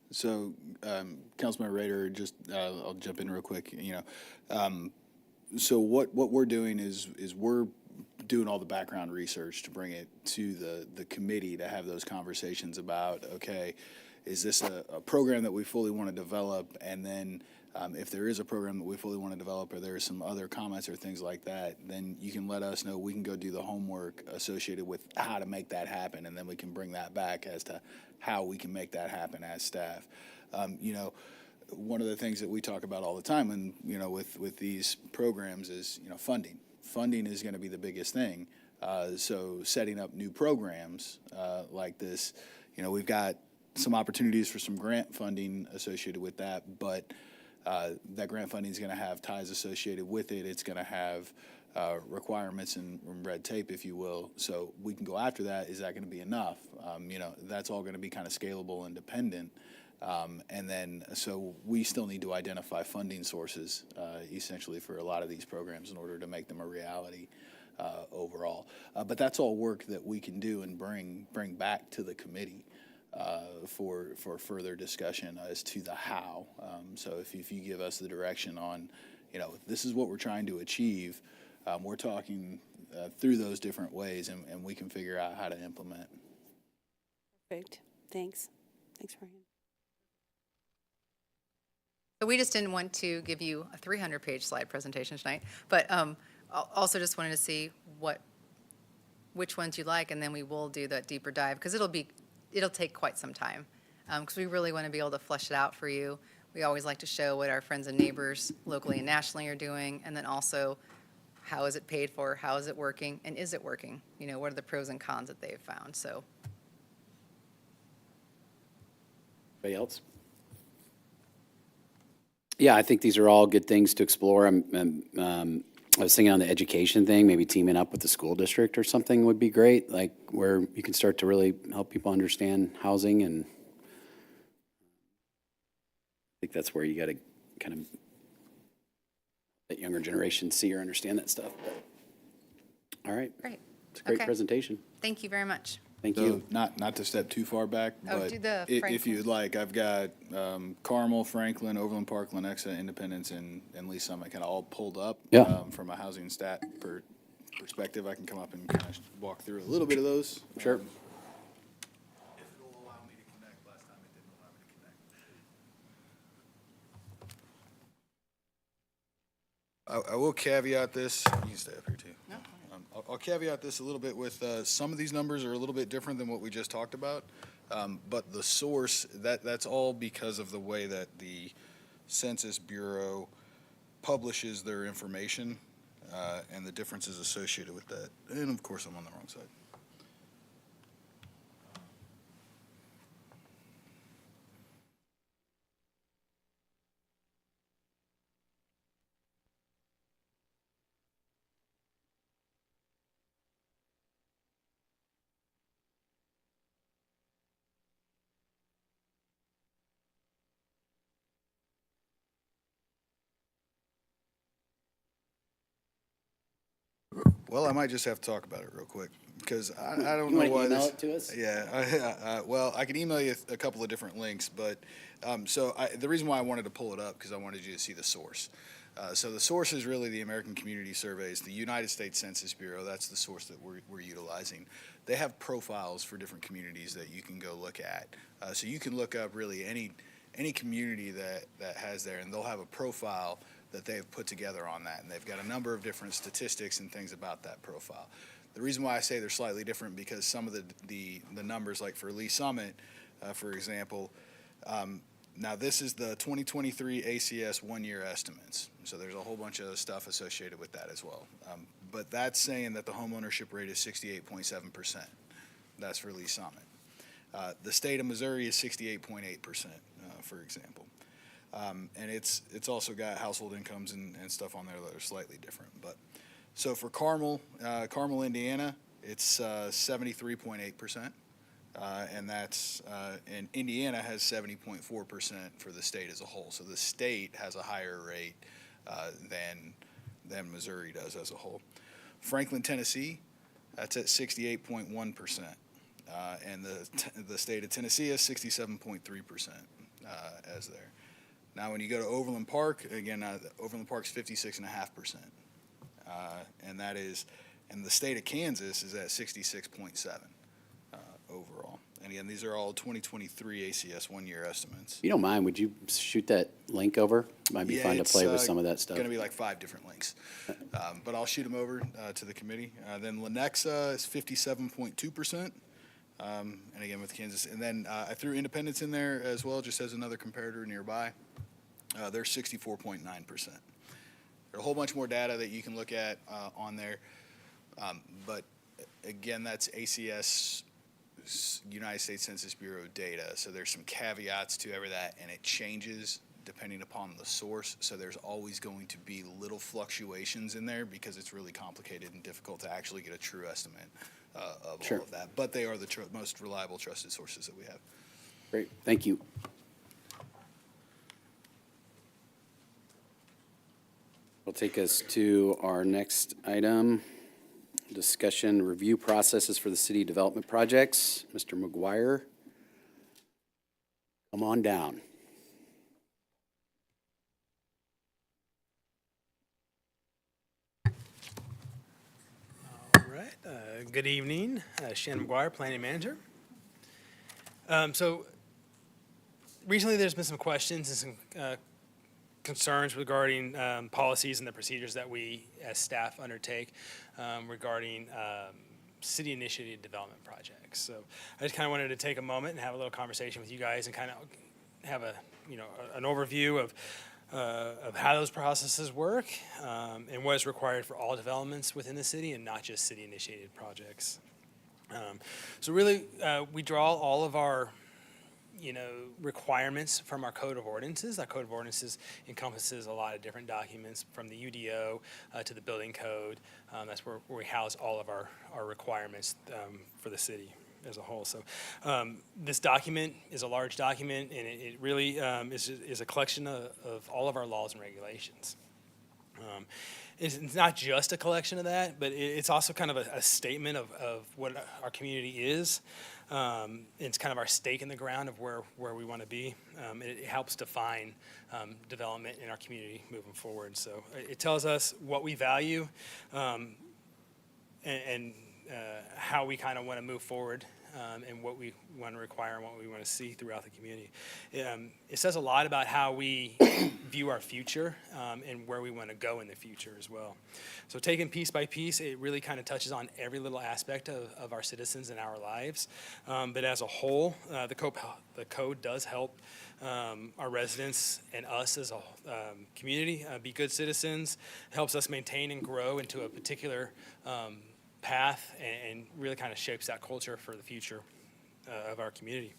So, Councilman Rader, just I'll jump in real quick. So what we're doing is we're doing all the background research to bring it to the committee to have those conversations about, okay, is this a program that we fully want to develop, and then If there is a program that we fully want to develop, or there's some other comments or things like that, then you can let us know. We can go do the homework associated with how to make that happen, and then we can bring that back as to how we can make that happen as staff. You know, one of the things that we talk about all the time, and you know, with these programs is, you know, funding. Funding is going to be the biggest thing. So setting up new programs like this, you know, we've got some opportunities for some grant funding associated with that, but that grant funding is going to have ties associated with it. It's going to have requirements and red tape, if you will. So we can go after that. Is that going to be enough? You know, that's all going to be kind of scalable and dependent. And then, so we still need to identify funding sources, essentially, for a lot of these programs in order to make them a reality overall. But that's all work that we can do and bring back to the committee for further discussion as to the how. So if you give us the direction on, you know, this is what we're trying to achieve, we're talking through those different ways, and we can figure out how to implement. Perfect. Thanks. Thanks, Ryan. So we just didn't want to give you a 300-page slide presentation tonight, but also just wanted to see which ones you like, and then we will do that deeper dive, because it'll take quite some time, because we really want to be able to flesh it out for you. We always like to show what our friends and neighbors locally and nationally are doing, and then also how is it paid for, how is it working, and is it working? You know, what are the pros and cons that they've found? So. Anybody else? Yeah, I think these are all good things to explore. I was thinking on the education thing, maybe teaming up with the school district or something would be great, like where you can start to really help people understand housing, and I think that's where you got to kind of let younger generation see or understand that stuff. But, all right. Great. It's a great presentation. Thank you very much. Thank So you. Not to step too far back, but do the if you'd like, I've got Carmel, Franklin, Overland Park, Lenexa, Independence, and Lee Summit kind of all pulled up. Yeah. From a housing stat perspective, I can come up and kind of walk through a little bit of those. Sure. If it'll allow me to connect. Last time it didn't allow me to connect. I will caveat this. You can stay up here too. No. I'll caveat this a little bit with some of these numbers are a little bit different than what we just talked about, but the source, that's all because of the way that the Census Bureau publishes their information and the differences associated with that. And of course, I'm on the wrong side. Well, I might just have to talk about it real quick, because I don't know why email this. it to us? Yeah, well, I can email you a couple of different links, but the reason why I wanted to pull it up, because I wanted you to see the source. So the source is really the American Community Surveys, the United States Census Bureau. That's the source that we're utilizing. They have profiles for different communities that you can go look at. So you can look up really any community that has there, and they'll have a profile that they've put together on that, and they've got a number of different statistics and things about that profile. The reason why I say they're slightly different, because some of the numbers, like for Lee Summit, for example, now this is the 2023 ACS one-year estimates, so there's a whole bunch of stuff associated with that as well. But that's saying that the homeownership rate is 68.7%. That's for Lee Summit. The state of Missouri is 68.8%, for example. And it's also got household incomes and stuff on there that are slightly different. But so for Carmel, Indiana, it's 73.8%, and that's and Indiana has 70.4% for the state as a whole. So the state has a higher rate than Missouri does as a whole. Franklin, Tennessee, that's at 68.1%, and the state of Tennessee is 67.3% as there. Now, when you go to Overland Park, again, Overland Park's 56.5%, and the state of Kansas is at 66.7 overall. And again, these are all 2023 ACS one-year estimates. If you don't mind, would you shoot that link over? Might be fun to play with some of that stuff. It's going to be like 5 different links. But I'll shoot them over to the committee. Then Lenexa is 57.2%. And again, with Kansas. And then I threw Independence in there as well, just as another comparator nearby. They're 64.9%. There's a whole bunch more data that you can look at on there. But again, that's ACS United States Census Bureau data. So there's some caveats to every that, and it changes depending upon the source. So there's always going to be little fluctuations in there because it's really complicated and difficult to actually get a true estimate of all of that. But they are the most reliable, trusted sources that we have. Great, thank you. Will take us to our next item. Discussion review processes for the city development projects. Mr. McGuire, come on down. All right. Good evening. Shannon McGuire, Planning Manager. So recently there's been some questions and some concerns regarding policies and the procedures that we as staff undertake regarding city-initiated development projects. So I just kind of wanted to take a moment and have a little conversation with you guys and kind of have an overview of how those processes work and what is required for all developments within the city and not just city-initiated projects. So really, we draw all of our requirements from our Code of Ordinances. Our Code of Ordinances encompasses a lot of different documents from the UDO to the building code. That's where we house all of our requirements for the city as a whole. So this document is a large document, and it really is a collection of all of our laws and regulations. It's not just a collection of that, but it's also kind of a statement of what our community is. It's kind of our stake in the ground of where we want to be. It helps define development in our community moving forward. So it tells us what we value and how we kind of want to move forward and what we want to require and what we want to see throughout the community. It says a lot about how we view our future and where we want to go in the future as well. So taken piece by piece, it really kind of touches on every little aspect of our citizens and our lives. But as a whole, the code does help our residents and us as a community be good citizens, helps us maintain and grow into a particular path and really kind of shapes that culture for the future of our community.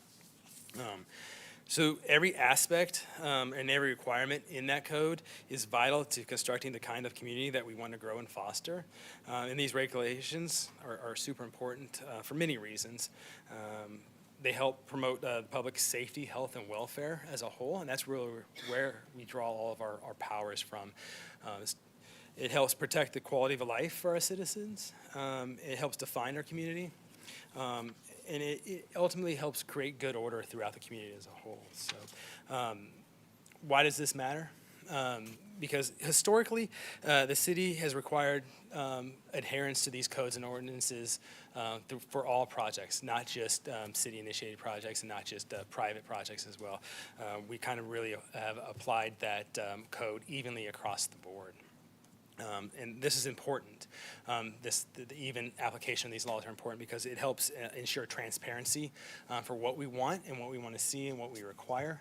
So every aspect and every requirement in that code is vital to constructing the kind of community that we want to grow and foster. And these regulations are super important for many reasons. They help promote public safety, health, and welfare as a whole, and that's really where we draw all of our powers from. It helps protect the quality of life for our citizens. It helps define our community. And it ultimately helps create good order throughout the community as a whole. So why does this matter? Because historically, the city has required adherence to these codes and ordinances for all projects, not just city-initiated projects and not just private projects as well. We kind of really have applied that code evenly across the board. And this is important. The even application of these laws are important because it helps ensure transparency for what we want and what we want to see and what we require.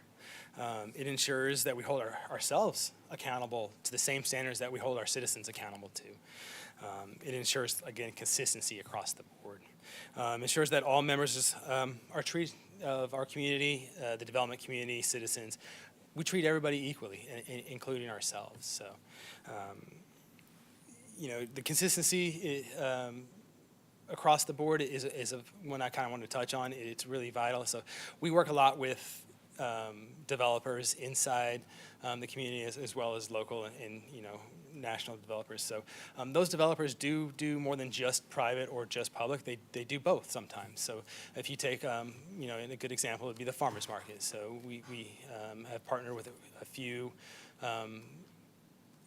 It ensures that we hold ourselves accountable to the same standards that we hold our citizens accountable to. It ensures, again, consistency across the board. Ensures that all members are treated of our community, the development community, citizens. We treat everybody equally, including ourselves. So. The consistency across the board is one I kind of want to touch on. It's really vital. So we work a lot with developers inside the community as well as local and national developers. So those developers do more than just private or just public. They do both sometimes. So if you take, and a good example would be the farmers market. So we have partnered with a few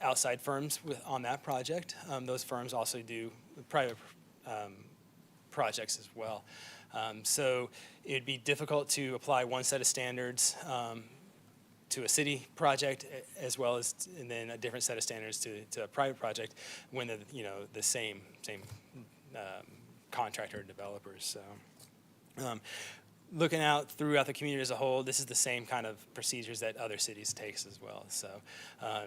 outside firms on that project. Those firms also do private projects as well. So it'd be difficult to apply one set of standards to a city project as well as, and then a different set of standards to a private project when the, the same contractor or developers. So looking out throughout the community as a whole, this is the same kind of procedures that other cities takes as well. So, I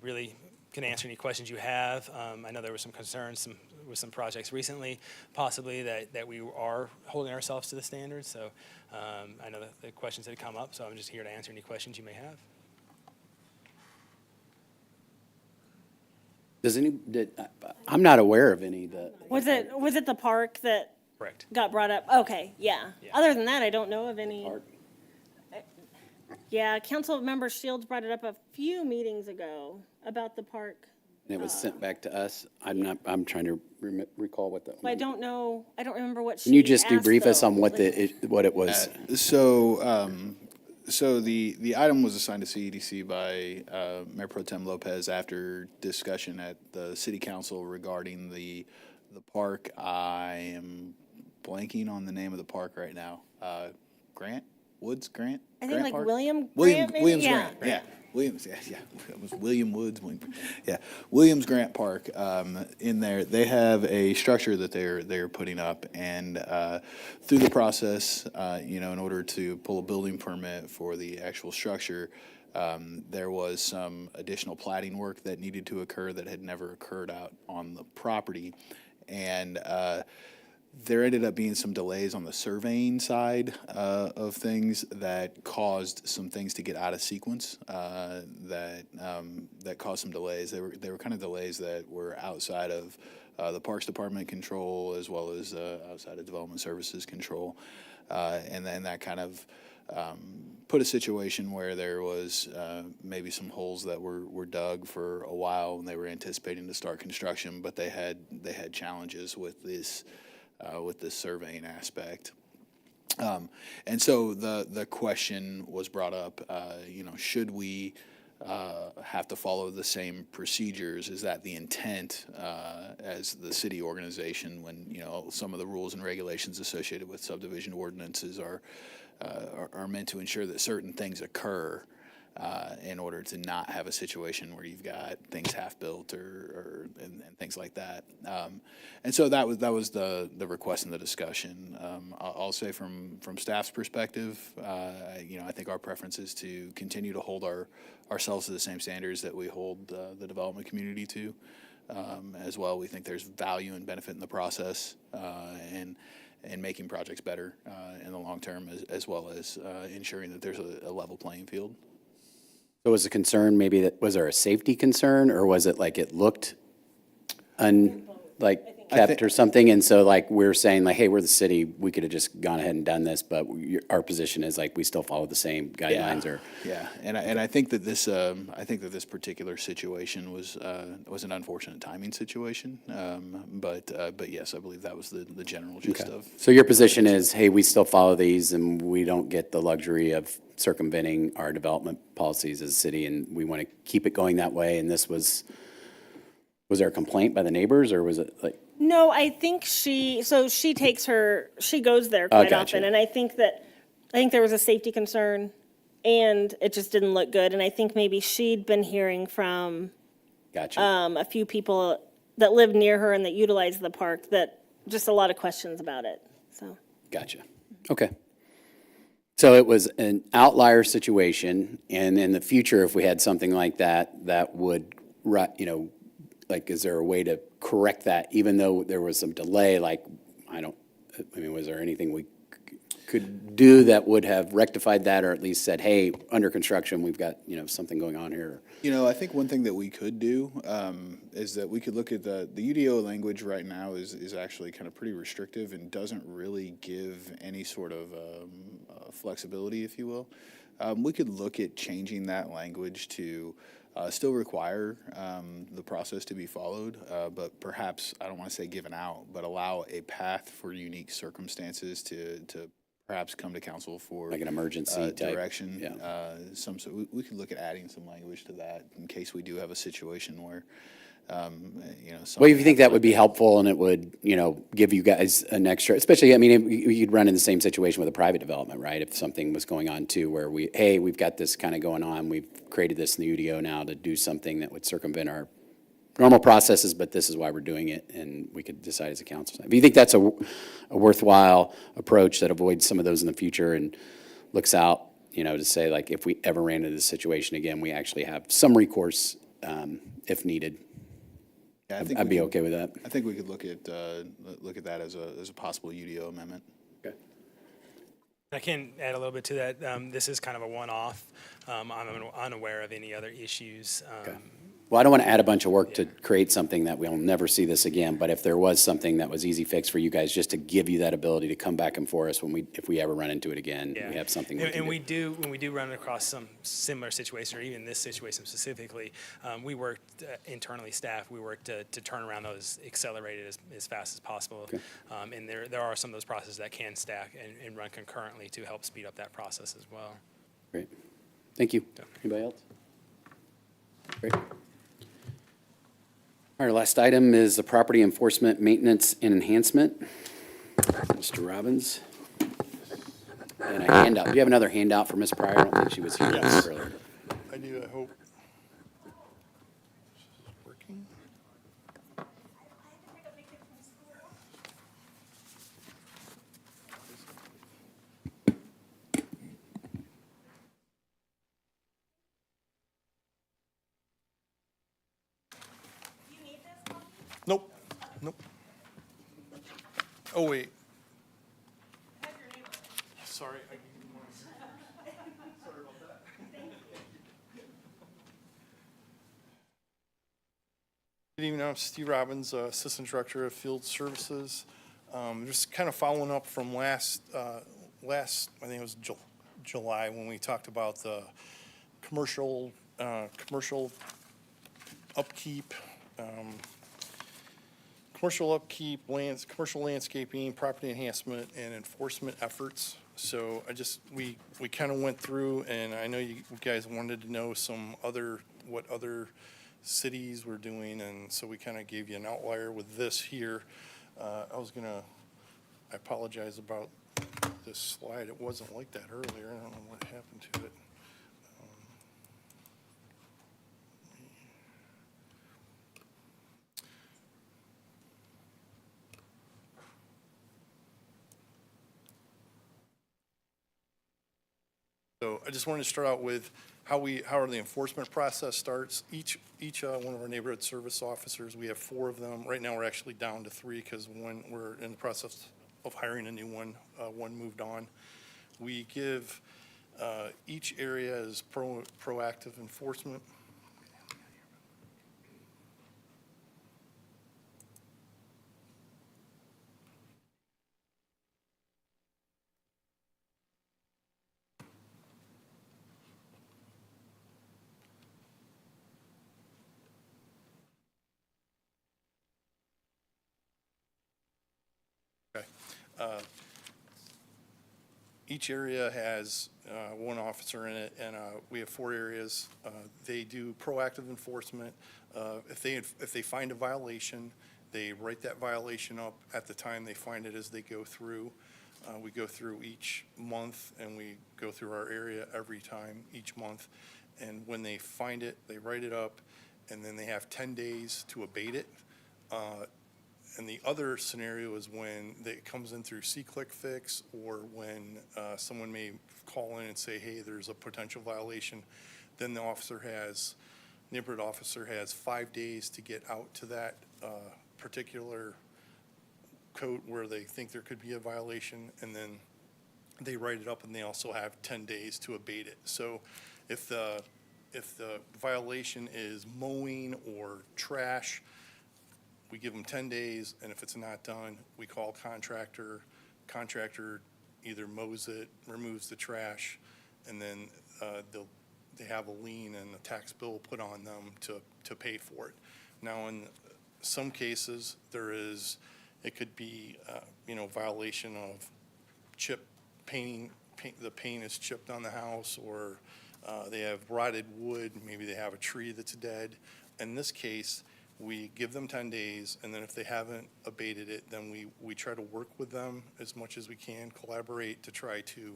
really can answer any questions you have. I know there were some concerns with some projects recently, possibly that we are holding ourselves to the standards. So I know that the questions had come up, so I'm just here to answer any questions you may have. I'm not aware of any that. Was it the park that Correct. got brought up? Okay, yeah. Other than that, I don't know of any. Yeah, Councilmember Shields brought it up a few meetings ago about the park. And it was sent back to us. I'm trying to recall what that. I don't know. I don't remember what she Can you just asked, debrief us though. on what it was? So the item was assigned to CEDC by Mayor Pro Tem Lopez after discussion at the City Council regarding the park. I am blanking on the name of the park right now. Grant? Woods Grant? I think Grant like Park? Williams Grant, Williams Grant, yeah. Williams, yeah. It was William Woods. Yeah, Williams Grant Park. In there, they have a structure that they're putting up, and through the process, in order to pull a building permit for the actual structure, there was some additional plating work that needed to occur that had never occurred out on the property, and there ended up being some delays on the surveying side of things that caused some things to get out of sequence. That caused some delays. They were kind of delays that were outside of the Parks Department control as well as outside of Development Services control, and then that kind of put a situation where there was maybe some holes that were dug for a while, and they were anticipating to start construction, but they had challenges with this. With this surveying aspect. And so the question was brought up, should we have to follow the same procedures? Is that the intent as the city organization when, some of the rules and regulations associated with subdivision ordinances are meant to ensure that certain things occur in order to not have a situation where you've got things half-built and things like that. And so that was the request in the discussion. I'll say from staff's perspective, I think our preference is to continue to hold ourselves to the same standards that we hold the development community to. As well, we think there's value and benefit in the process, and making projects better in the long term, as well as ensuring that there's a level playing field. So was the concern maybe was there a safety concern, or was it like it looked kept or something? And so we're saying hey, we're the city, we could have just gone ahead and done this, but our position is we still follow the same guidelines. Yeah. And I think that this particular situation was an unfortunate timing situation. But yes, I believe that was the general gist of. So your position is, hey, we still follow these, and we don't get the luxury of circumventing our development policies as a city, and we want to keep it going that way. And this was there a complaint by the neighbors, or was it No, I think she goes there quite often, and I think there was a safety concern, and it just didn't look good, and I think maybe she'd been hearing from a few people that lived near her and that utilized the park, that just a lot of questions about it, so. Gotcha. Okay. So it was an outlier situation, and in the future, if we had something like that, that would, is there a way to correct that, even though there was some delay? Was there anything we could do that would have rectified that, or at least said, hey, under construction, we've got, something going on here? I think one thing that we could do is that we could look at the UDO language right now is actually kind of pretty restrictive and doesn't really give any sort of flexibility, if you will. We could look at changing that language to still require the process to be followed, but perhaps, I don't want to say given out, but allow a path for unique circumstances to perhaps come to council for an emergency direction. Yeah. So we could look at adding some language to that in case we do have a situation where Well, if you think that would be helpful and it would, give you guys an extra, especially, you'd run in the same situation with a private development, right? If something was going on too, where we've got this kind of going on, we've created this in the UDO now to do something that would circumvent our normal processes, but this is why we're doing it, and we could decide as a council. If you think that's a worthwhile approach that avoids some of those in the future and looks out, to say, like, if we ever ran into this situation again, we actually have some recourse if needed. Yeah, I'd be okay with that. I think we could look at that as a possible UDO amendment. Okay. I can add a little bit to that. This is kind of a one-off. I'm unaware of any other issues. Okay. Well, I don't want to add a bunch of work to create something that we'll never see this again, but if there was something that was easy fix for you guys, just to give you that ability to come back and for us if we ever run into it again, we have something we can do. When we do run across some similar situation, or even this situation specifically, we worked internally staff, we worked to turn around those accelerated as fast as possible. Okay. And there are some of those processes that can stack and run concurrently to help speed up that process as well. Great. Thank you. Anybody else? Great. Our last item is the property enforcement, maintenance, and enhancement. Mr. Robbins. And a handout. Do you have another handout for Ms. Pryor? I don't think she was here earlier. I do, I hope. Working. Nope, nope. Oh, wait. Sorry. Sorry about that. Good evening, I'm Steve Robbins, Assistant Director of Field Services. Just kind of following up from last, I think it was July, when we talked about the commercial upkeep, commercial landscaping, property enhancement, and enforcement efforts. So we kind of went through, and I know you guys wanted to know what other cities were doing, and so we kind of gave you an outlier with this here. I apologize about this slide. It wasn't like that earlier. I don't know what happened to it. So I just wanted to start out with how the enforcement process starts. Each one of our neighborhood service officers, we have 4 of them. Right now we're actually down to 3 because we're in the process of hiring a new one. One moved on. We give each area as proactive enforcement. Each area has one officer in it, and we have 4 areas. They do proactive enforcement. If they find a violation, they write that violation up at the time they find it as they go through. We go through each month, and we go through our area every time each month. And when they find it, they write it up, and then they have 10 days to abate it. And the other scenario is when it comes in through C-Click Fix, or when someone may call in and say, hey, there's a potential violation. Then the neighborhood officer has 5 days to get out to that particular code where they think there could be a violation, and then they write it up, and they also have 10 days to abate it. So if the violation is mowing or trash, we give them 10 days, and if it's not done, we call contractor. Contractor either mows it, removes the trash, and then they have a lien and a tax bill put on them to pay for it. Now, in some cases, it could be violation of painting. The paint is chipped on the house, or they have rotted wood. Maybe they have a tree that's dead. In this case, We give them 10 days, and then if they haven't abated it, then we try to work with them as much as we can, collaborate to try to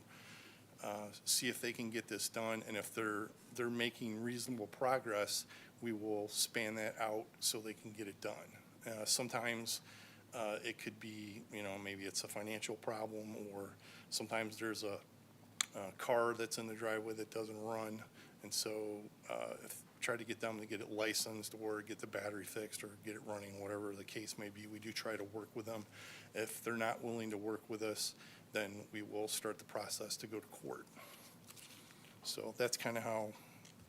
see if they can get this done. And if they're making reasonable progress, we will span that out so they can get it done. Sometimes it could be, maybe it's a financial problem, or sometimes there's a car that's in the driveway that doesn't run. And so try to get them to get it licensed or get the battery fixed or get it running, whatever the case may be. We do try to work with them. If they're not willing to work with us, then we will start the process to go to court. So that's kind of how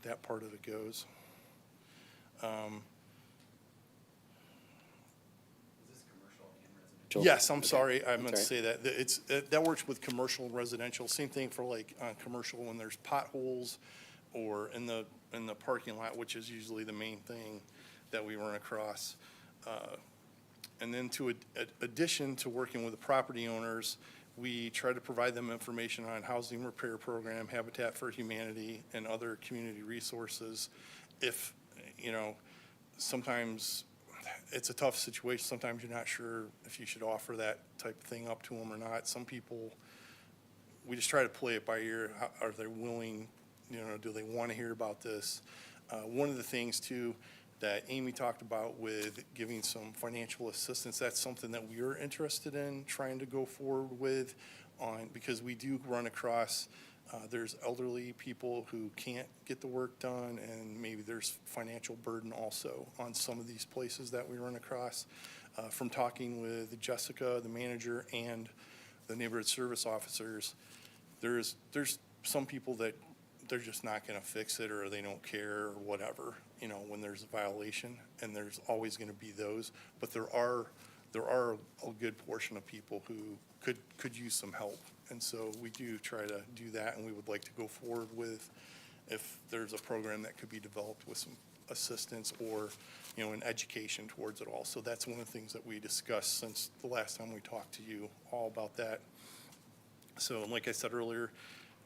that part of it goes. Yes, I'm sorry, I meant to say that. That works with commercial and residential. Same thing for like commercial when there's potholes or in the parking lot, which is usually the main thing that we run across. And then to addition to working with the property owners, we try to provide them information on housing repair program, Habitat for Humanity, and other community resources. If, sometimes it's a tough situation. Sometimes you're not sure if you should offer that type of thing up to them or not. Some people, we just try to play it by ear. Are they willing, do they want to hear about this? One of the things too that Amy talked about with giving some financial assistance, that's something that we are interested in trying to go forward with because we do run across, there's elderly people who can't get the work done, and maybe there's financial burden also on some of these places that we run across. From talking with Jessica, the manager, and the neighborhood service officers, there's some people that they're just not going to fix it, or they don't care, or whatever, when there's a violation, and there's always going to be those. But there are a good portion of people who could use some help. And so we do try to do that, and we would like to go forward with if there's a program that could be developed with some assistance or, an education towards it all. So that's one of the things that we discussed since the last time we talked to you all about that. So like I said earlier,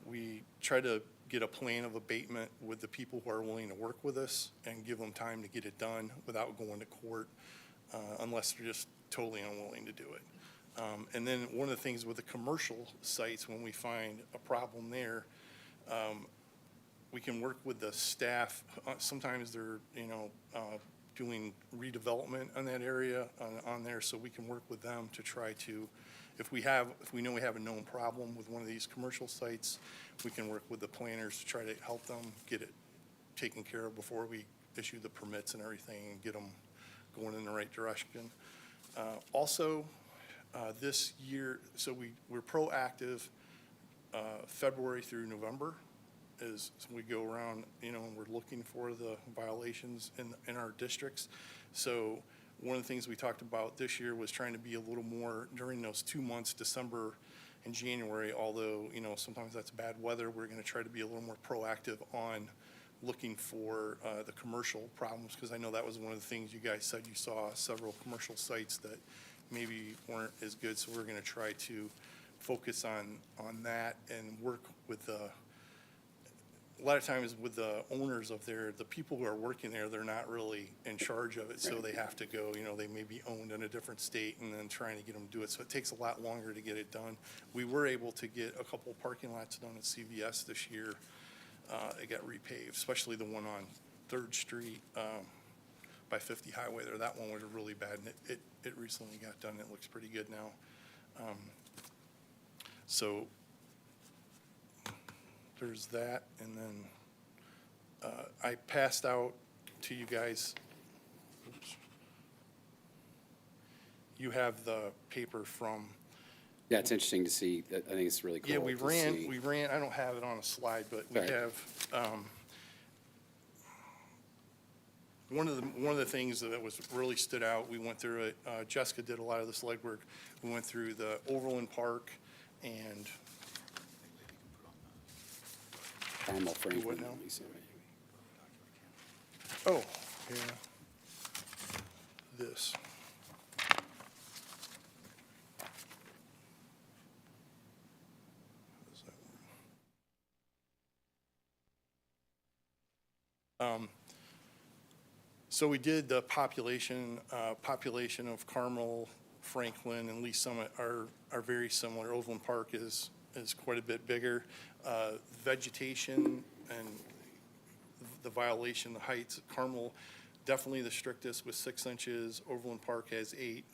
we try to get a plan of abatement with the people who are willing to work with us and give them time to get it done without going to court, unless they're just totally unwilling to do it. And then one of the things with the commercial sites, when we find a problem there, we can work with the staff. Sometimes they're, doing redevelopment on that area on there, so we can work with them to try to, if we know we have a known problem with one of these commercial sites, we can work with the planners to try to help them get it taken care of before we issue the permits and everything and get them going in the right direction. Also, this year, so we're proactive February through November as we go around, and we're looking for the violations in our districts. So one of the things we talked about this year was trying to be a little more during those 2 months, December and January, although, sometimes that's bad weather. We're going to try to be a little more proactive on looking for the commercial problems, because I know that was one of the things you guys said you saw several commercial sites that maybe weren't as good. So we're going to try to focus on that and work with a lot of times with the owners of there, the people who are working there, they're not really in charge of it, so they have to go, they may be owned in a different state and then trying to get them to do it. So it takes a lot longer to get it done. We were able to get a couple of parking lots done at CVS this year. It got repaved, especially the one on 3rd Street by 50 Highway there. That one was really bad, and it recently got done. It looks pretty good now. So there's that, and then I passed out to you guys. Oops. You have the paper from. Yeah, it's interesting to see. I think it's really cool. Yeah, we ran. I don't have it on a slide, but we have. One of the things that was really stood out. We went through it. Jessica did a lot of this legwork. We went through the Overland Park and. Carmel Franklin. Oh, yeah. This. So we did the population of Carmel, Franklin, and Lee Summit are very similar. Overland Park is quite a bit bigger. Vegetation and the violation, the heights, Carmel definitely the strictest with 6 inches. Overland Park has 8,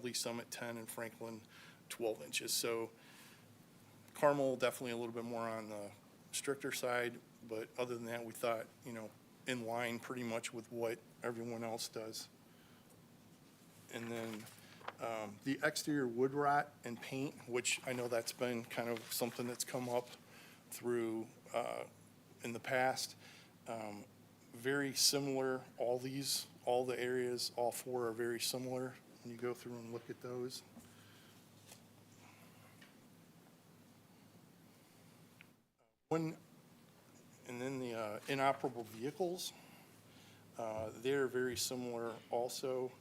Lee Summit 10, and Franklin 12 inches. So Carmel definitely a little bit more on the stricter side, but other than that, we thought, you know, in line pretty much with what everyone else does. And then the exterior wood rot and paint, which I know that's been kind of something that's come up through in the past. Very similar, all the areas, all 4 are very similar when you go through and look at those. And then the inoperable vehicles, they're very similar also.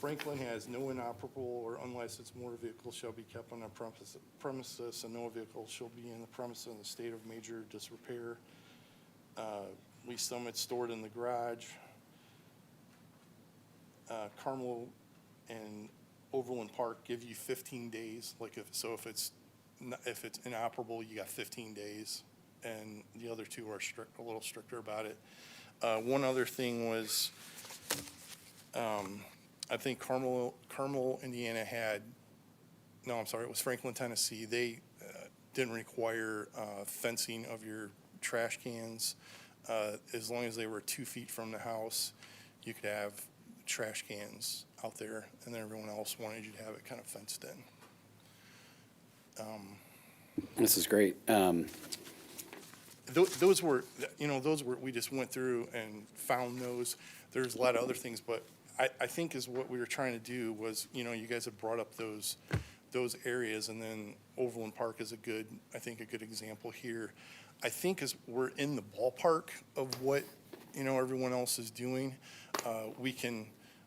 Franklin has no inoperable or unlicensed motor vehicles shall be kept on a premises, and no vehicle shall be in the premises in the state of major disrepair. Lee Summit stored in the garage. Carmel and Overland Park give you 15 days. Like if it's inoperable, you got 15 days, and the other 2 are a little stricter about it. One other thing was, I think Carmel, Indiana it was Franklin, Tennessee. They didn't require fencing of your trash cans. As long as they were 2 feet from the house, you could have trash cans out there, and then everyone else wanted you to have it kind of fenced in. This is great. Those were, we just went through and found those. There's a lot of other things, but I think is what we were trying to do was, you guys have brought up those areas, and then Overland Park is a good example here. I think as we're in the ballpark of what, everyone else is doing,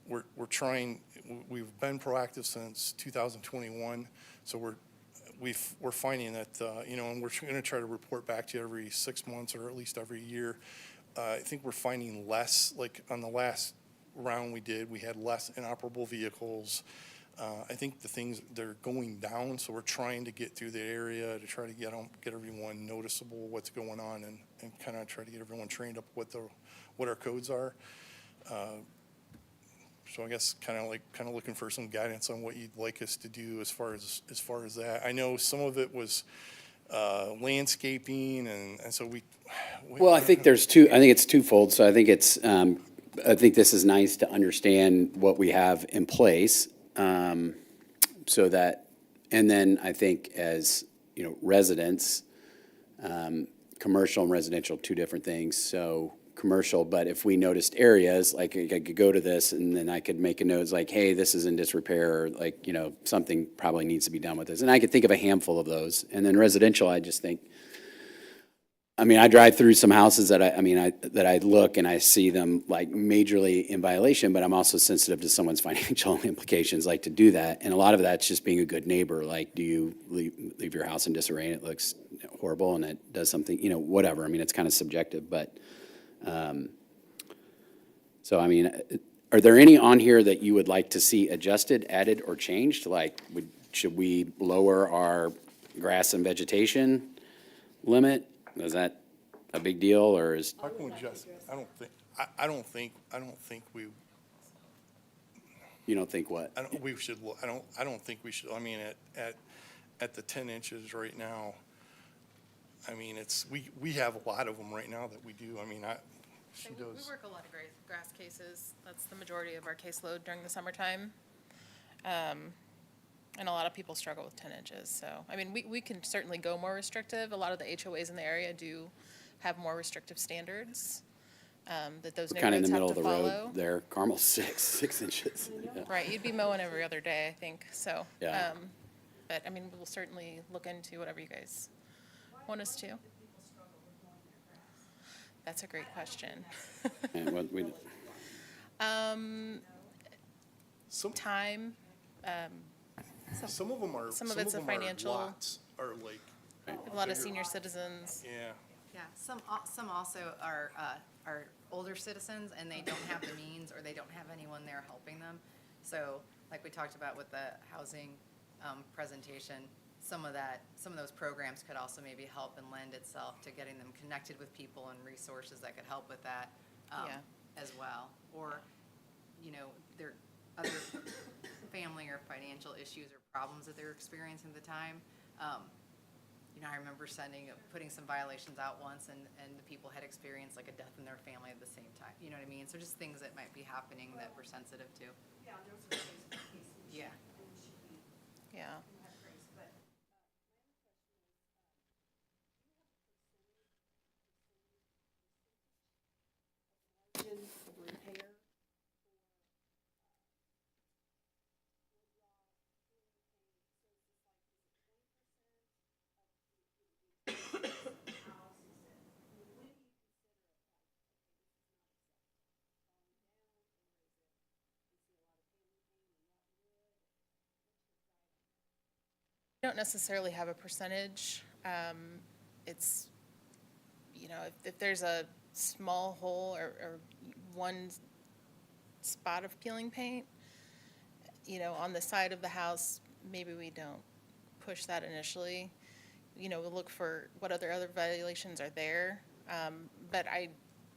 we're trying, we've been proactive since 2021, so we're finding that, and we're going to try to report back to you every 6 months or at least every year. I think we're finding less, like on the last round we had less inoperable vehicles. I think the things, they're going down, so we're trying to get through the area to try to get everyone noticeable what's going on and kind of try to get everyone trained up what our codes are. So I guess kind of looking for some guidance on what you'd like us to do as far as that. I know some of it was landscaping, and so we. Well, I think there's two. I think it's twofold. So I think it's. I think this is nice to understand what we have in place, so that, and then I think as residents, commercial and residential, 2 different things. So commercial, but if we noticed areas, like I could go to this and then I could make a note, it's like, hey, this is in disrepair, or like, something probably needs to be done with this. And I could think of a handful of those. And then residential, I just think, I drive through some houses that I look and I see them like majorly in violation, but I'm also sensitive to someone's financial implications, like to do that. And a lot of that's just being a good neighbor. Like, do you leave your house in disarray and it looks horrible and it does something, whatever. It's kind of subjective, but so, are there any on here that you would like to see adjusted, added, or changed? Like, should we lower our grass and vegetation limit? Is that a big deal, or is? How can we adjust? I don't think we. You don't think what? I don't think we should. At the 10 inches right now. We have a lot of them right now that we do. We work a lot of grass cases. That's the majority of our caseload during the summertime. And a lot of people struggle with 10 inches. So, we can certainly go more restrictive. A lot of the HOAs in the area do have more restrictive standards that those kind of in neighborhoods the middle have of to the follow. road there. Carmel's 6 inches. Yeah. Right, you'd be mowing every other day, I think. So, Yeah. but we'll certainly look into whatever you guys want us to. That's a great question. And what we, time. Some of them are. Some of it's a financial. Lots are like. A lot of senior citizens. Yeah. Yeah, some also are older citizens and they don't have the means or they don't have anyone there helping them. So like we talked about with the housing presentation, some of those programs could also maybe help and lend itself to getting them connected with people and resources that could help with that as well. Or, you know, there are other family or financial issues or problems that they're experiencing at the time. You know, I remember putting some violations out once and the people had experienced like a death in their family at the same time. You know what I mean? So just things that might be happening that we're sensitive to. Yeah, those are cases. Yeah. Yeah. Of repair. We don't necessarily have a percentage. It's, you know, if there's a small hole or one spot of peeling paint, you know, on the side of the house, maybe we don't push that initially. You know, we'll look for what other violations are there. But I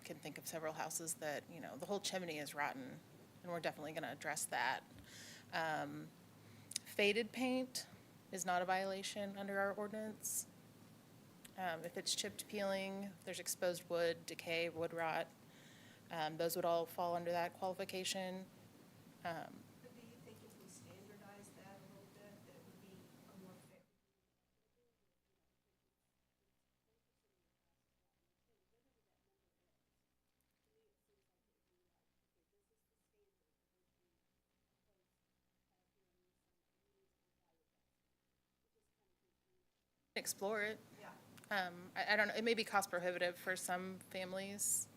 can think of several houses that, you know, the whole chimney is rotten, and we're definitely going to address that. Faded paint is not a violation under our ordinance. If it's chipped peeling, there's exposed wood, decay, wood rot, those would all fall under that qualification. But do you think if we standardize that a little bit, that it would be a more fair? Explore it. I don't know, it may be cost prohibitive for some families,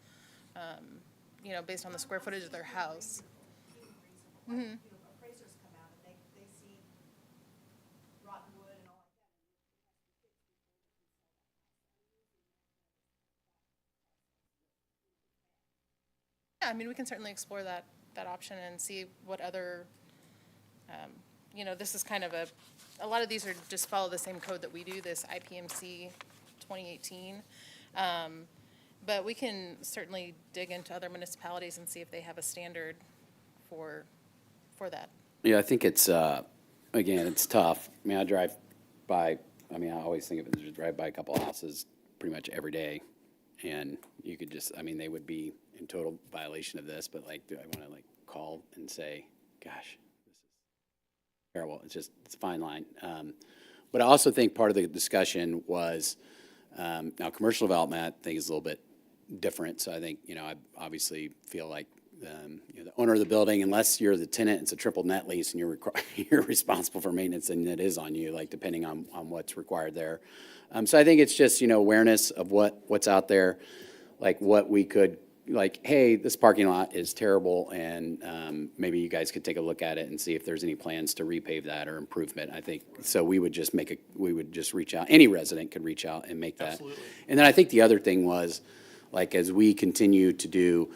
you know, based on the square footage of their house. Mm-hmm. You know, appraisers come out and they see rotten wood and all like that. Yeah, I mean, we can certainly explore that option and see what other, you know, this is kind of a lot of these are just follow the same code that we do, this IPMC 2018. But we can certainly dig into other municipalities and see if they have a standard for that. Yeah, I think it's, again, it's tough. I mean, I always think of it as drive by a couple of houses pretty much every day. And you could just, I mean, they would be in total violation of this, but like, do I want to like call and say, gosh, this is terrible. It's a fine line. But I also think part of the discussion was, now commercial development, I think is a little bit different. So I think, you know, I obviously feel like, you know, the owner of the building, unless you're the tenant, it's a triple net lease and you're responsible for maintenance, and it is on you, like depending on what's required there. So I think it's just, you know, awareness of what's out there, like what we could, like, hey, this parking lot is terrible, and maybe you guys could take a look at it and see if there's any plans to repave that or improvement. I think, so we would just reach out, any resident could reach out and make that. Absolutely. And then I think the other thing was, like, as we continue to do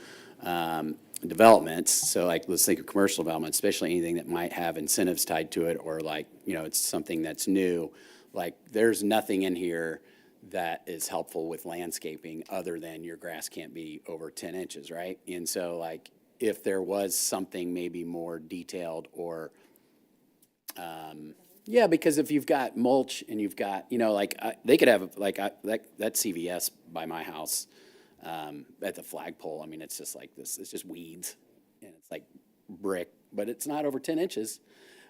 developments, so like, let's think of commercial development, especially anything that might have incentives tied to it, or like, you know, it's something that's new, like, there's nothing in here that is helpful with landscaping other than your grass can't be over 10 inches, right? And so, like, if there was something maybe more detailed or, yeah, because if you've got mulch and you've got, you know, like, they could have, like, that CVS by my house, at the flagpole, I mean, it's just like this, it's just weeds, and it's like brick, but it's not over 10 inches.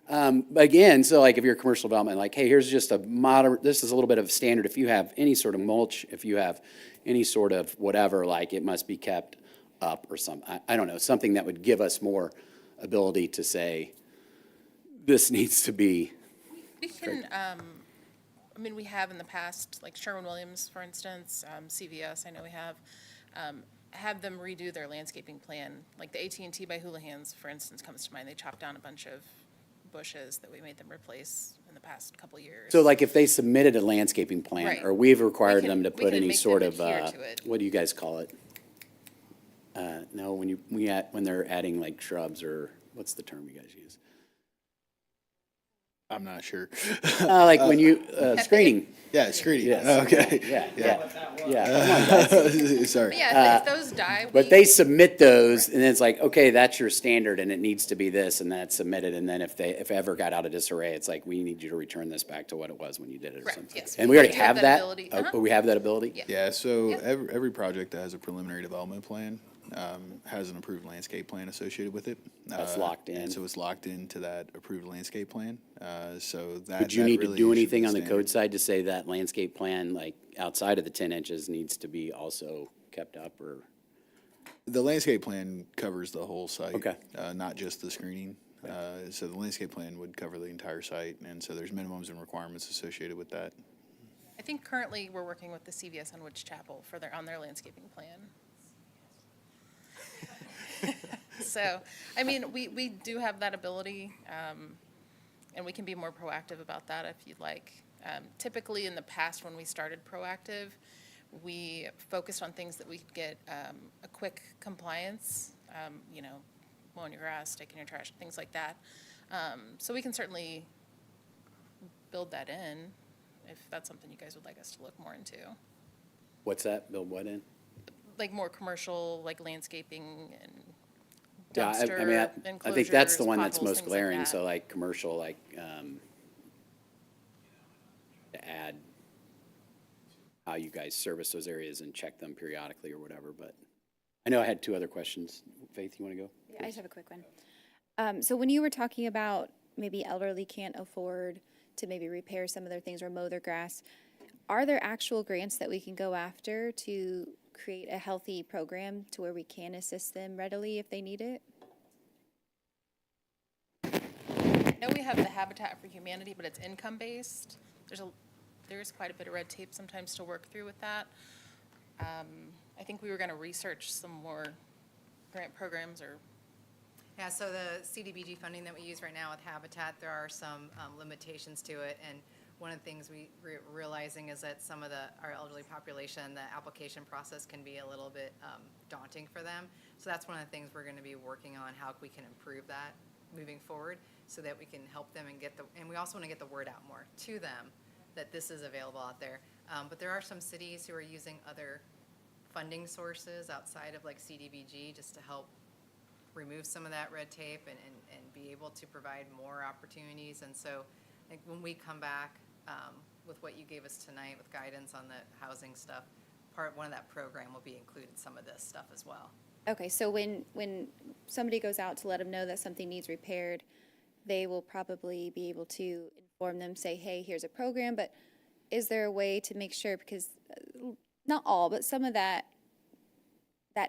But again, so like if you're a commercial development, like, hey, here's just a moderate, this is a little bit of standard. If you have any sort of mulch, if you have any sort of whatever, like it must be kept up or something. I don't know, something that would give us more ability to say, this needs to be. We can, I mean, we have in the past, like Sherwin-Williams, for instance, CVS, I know we have them redo their landscaping plan. Like the AT&T by Houlihan's, for instance, comes to mind. They chopped down a bunch of bushes that we made them replace in the past couple years. So like if they submitted a landscaping plan, Right. or we've required We them to can put any make sort them of, adhere to it. what do you guys call it? No, when they're adding like shrubs, or what's the term you guys use? I'm not sure. Like when you, screening. Yeah, screening. Yes. Okay. Yeah. Come on, guys. Sorry. But yeah, if those die, But they submit those, and it's like, okay, that's your standard, and it needs to be this, and that's submitted, and then if it ever got out of disarray, it's like, we need you to return this back to what it was when you did it or Correct, something. yes. And we already do have have that that? ability. Oh, Uh-huh. we have that ability? Yeah. Yeah, so every project that has a preliminary development plan has an approved landscape plan associated with it. That's locked in. And so it's locked into that approved landscape plan. So that. Would you that need to really do should be anything on the standard. code side to say that landscape plan, like outside of the 10 inches, needs to be also kept up, or? The landscape plan covers the whole site. Okay. Not just the screening. So the landscape plan would cover the entire site, and so there's minimums and requirements associated with that. I think currently we're working with the CVS on Witch Chapel on their landscaping plan. So, I mean, we do have that ability, and we can be more proactive about that if you'd like. Typically, in the past, when we started proactive, we focused on things that we could get a quick compliance, mowing your grass, taking your trash, things like that. So we can certainly build that in if that's something you guys would like us to look more into. What's that? Build what in? Like more commercial, like landscaping and Yeah, dumpster I mean, I think that's the enclosures, one that's potholes, most things like glaring, that. so like commercial, like, to add how you guys service those areas and check them periodically or whatever, but I know I had two other questions. Faith, you want to go? Yeah, I just have a quick one. So when you were talking about maybe elderly can't afford to maybe repair some of their things or mow their grass, are there actual grants that we can go after to create a healthy program to where we can assist them readily if they need it? I know we have the Habitat for Humanity, but it's income-based. There's quite a bit of red tape sometimes to work through with that. I think we were gonna research some more grant programs or. Yeah, so the CDBG funding that we use right now with Habitat, there are some limitations to it, and one of the things we're realizing is that some of our elderly population, the application process can be a little bit daunting for them. So that's one of the things we're going to be working on, how we can improve that moving forward so that we can help them and we also want to get the word out more to them that this is available out there. But there are some cities who are using other funding sources outside of like CDBG just to help remove some of that red tape and be able to provide more opportunities. And so I think when we come back with what you gave us tonight with guidance on the housing stuff, one of that program will be included some of this stuff as well. Okay, so when somebody goes out to let them know that something needs repaired, they will probably be able to inform them, say, hey, here's a program, but is there a way to make sure, because not all, but some of that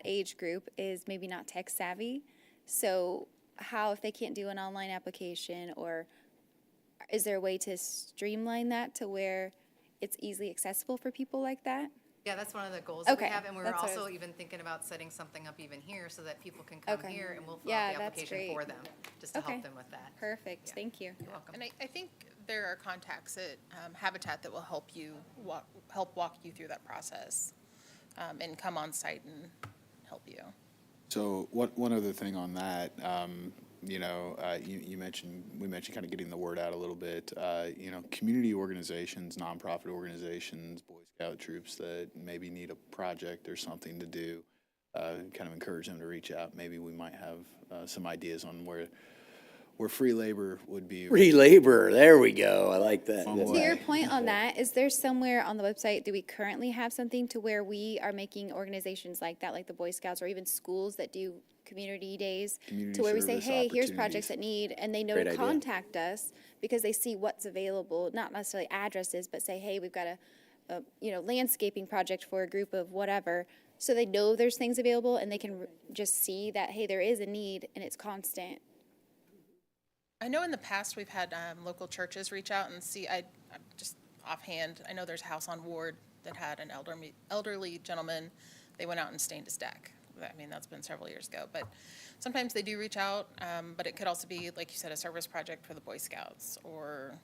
age group is maybe not tech savvy, so how, if they can't do an online application, or is there a way to streamline that to where it's easily accessible for people like that? Yeah, that's one of the goals that we Okay, have, and we're that's what I also was- even thinking about setting something up even here so that people can come Okay. here and we'll fill Yeah, out the that's application great. for them, just to Okay. help them with that. Perfect, Yeah. thank you. You're welcome. And I think there are contacts at Habitat that will help you walk you through that process and come on site and help you. So one other thing on that, we mentioned kind of getting the word out a little bit. Community organizations, nonprofit organizations, Boy Scout troops that maybe need a project or something to do, kind of encourage them to reach out. Maybe we might have some ideas on where free labor would be. Free labor, there we go, I like that. To your point on that, is there somewhere on the website, do we currently have something to where we are making organizations like that, like the Boy Scouts or even schools that do community days, Community to where we say, service hey, here's projects that need, and they know Great to idea. contact us because they see what's available, not necessarily addresses, but say, hey, we've got a landscaping project for a group of whatever, so they know there's things available and they can just see that, hey, there is a need and it's constant. I know in the past we've had local churches reach out and see, I'm just offhand, I know there's a house on Ward that had an elderly gentleman. They went out and stained his deck I mean, that's been several years ago, but sometimes they do reach out, but it could also be, like you said, a service project for the Boy Scouts, or,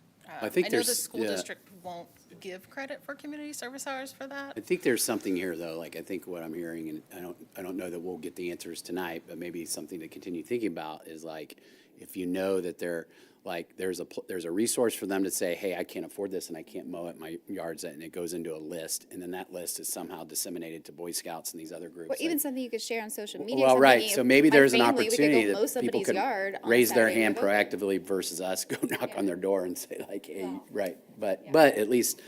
I think I know the there's- school yeah. district won't give credit for community service hours for that. I think there's something here, though, like I think what I'm hearing, and I don't know that we'll get the answers tonight, but maybe something to continue thinking about is like, if you know that there's a resource for them to say, hey, I can't afford this and I can't mow at my yards, and it goes into a list, and then that list is somehow disseminated to Boy Scouts and these other groups. Or even like- something you could share on social media. Well, something right, if so maybe my there's an family, we could go opportunity mow that people somebody's could yard on raise their Saturday hand and vote. proactively versus us go knock on their door and say like, hey, right, but at least,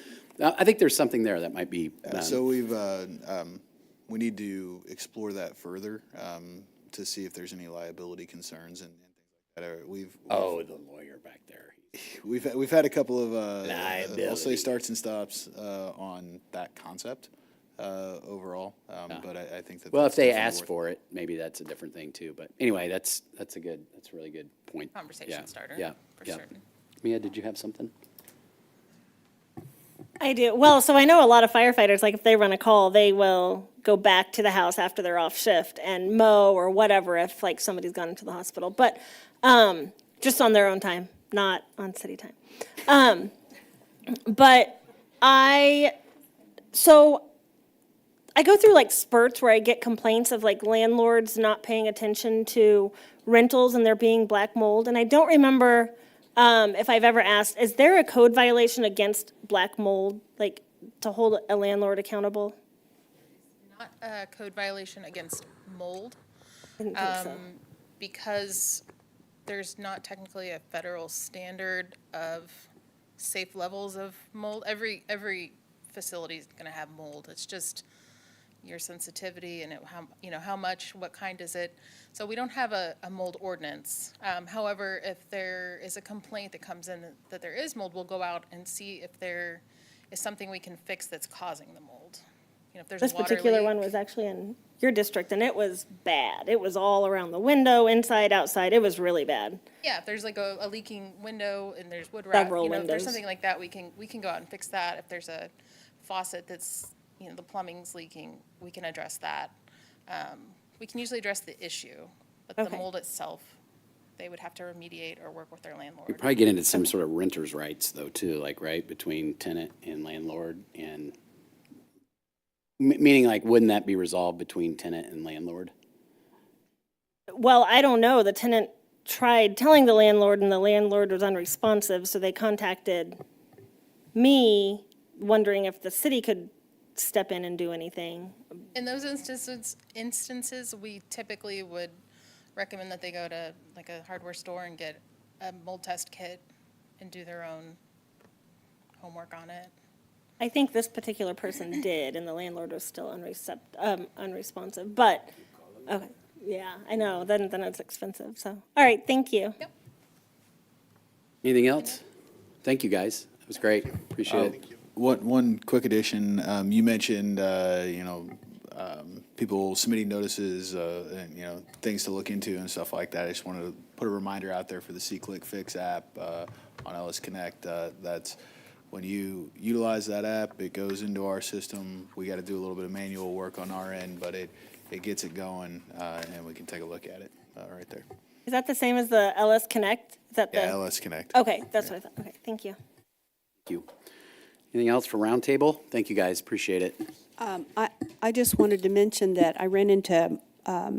I think there's something there that might be. So we need to explore that further, to see if there's any liability concerns and things like that. Oh, the lawyer back there. We've had a couple of, I'll Liability. say starts and stops, on that concept, overall. But I think that. Well, if that's they definitely ask worth- for it, maybe that's a different thing too, but anyway, that's a really good point. Conversation Yeah, starter, Yeah, for yeah. certain. Mia, did you have something? I do. Well, so I know a lot of firefighters, like if they run a call, they will go back to the house after they're off shift and mow or whatever if like somebody's gone into the hospital. But just on their own time, not on city time. But I go through like spurts where I get complaints of like landlords not paying attention to rentals and there being black mold. And I don't remember if I've ever asked, is there a code violation against black mold, like to hold a landlord accountable? Not a code violation against mold. I didn't think so. Because there's not technically a federal standard of safe levels of mold. Every facility is going to have mold. It's just your sensitivity and how much, what kind is it. So we don't have a mold ordinance. However, if there is a complaint that comes in that there is mold, we'll go out and see if there is something we can fix that's causing the mold. If there's This a water particular leak. one was actually in your district, and it was bad. It was all around the window, inside, outside. It was really bad. Yeah, if there's like a leaking window and there's wood rot, Several if there's windows. something like that, we can go out and fix that. If there's a faucet that's, the plumbing's leaking, we can address that. We can usually address the issue, but the Okay. mold itself, they would have to remediate or work with their landlord. We probably get into some sort of renter's rights though too, like, right, between tenant and landlord, and meaning like, wouldn't that be resolved between tenant and landlord? Well, I don't know. The tenant tried telling the landlord, and the landlord was unresponsive, so they contacted me, wondering if the city could step in and do anything. In those instances, we typically would recommend that they go to like a hardware store and get a mold test kit and do their own homework on it. I think this particular person did, and the landlord was still unresponsive, but, okay, yeah, I know, then it's expensive, so. All right, thank you. Yep. Anything else? Thank you, guys. It was great. Appreciate it. One quick addition. You mentioned, people submitting notices, and, things to look into and stuff like that. I just wanted to put a reminder out there for the C-Click Fix app on LS Connect. That's when you utilize that app, it goes into our system. We got to do a little bit of manual work on our end, but it gets it going, and we can take a look at it right there. Is that the same as the LS Connect? Is that the? Yeah, LS Connect. Okay, that's what I thought. Okay, thank you. Thank you. Anything else for Roundtable? Thank you, guys. Appreciate it. I just wanted to mention that I ran into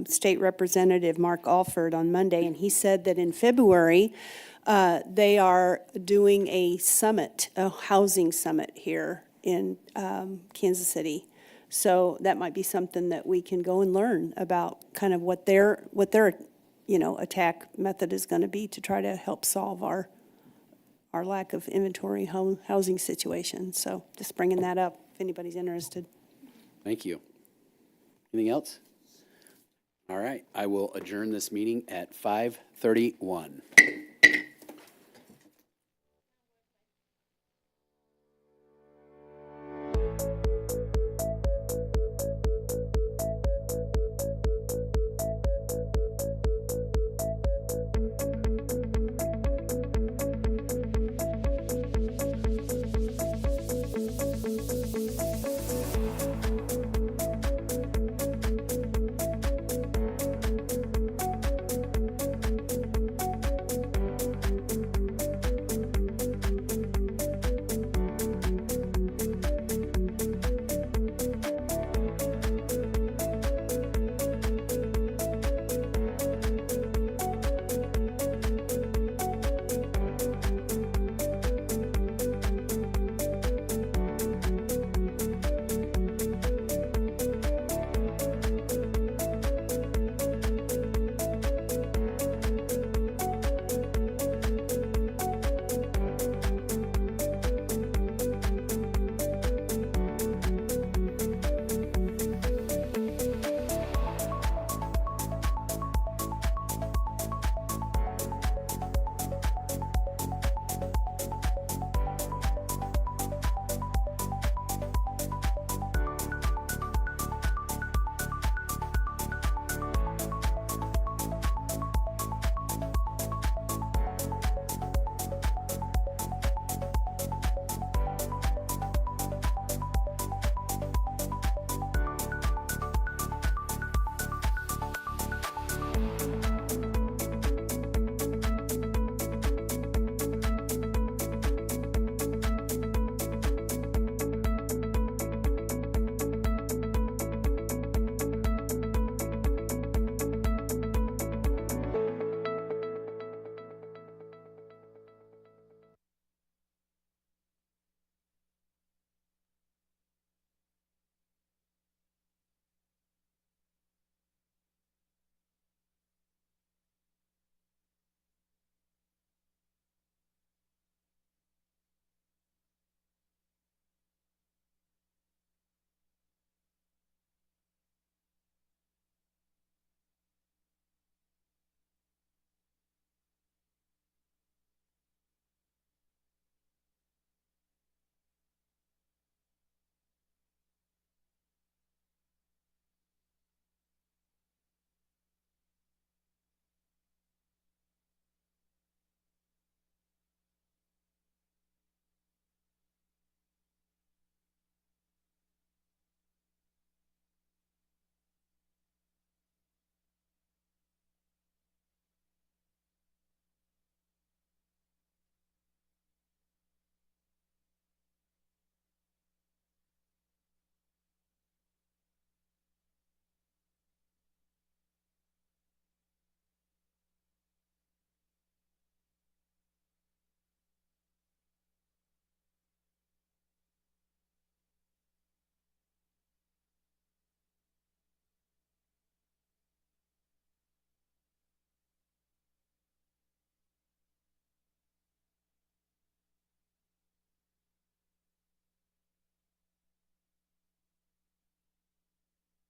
State Representative Mark Alford on Monday, and he said that in February, they are doing a summit, a housing summit here in Kansas City. So that might be something that we can go and learn about, kind of what their attack method is going to be to try to help solve our lack of inventory housing situation. So just bringing that up if anybody's interested. Thank you. Anything else? All right, I will adjourn this meeting at 5:31.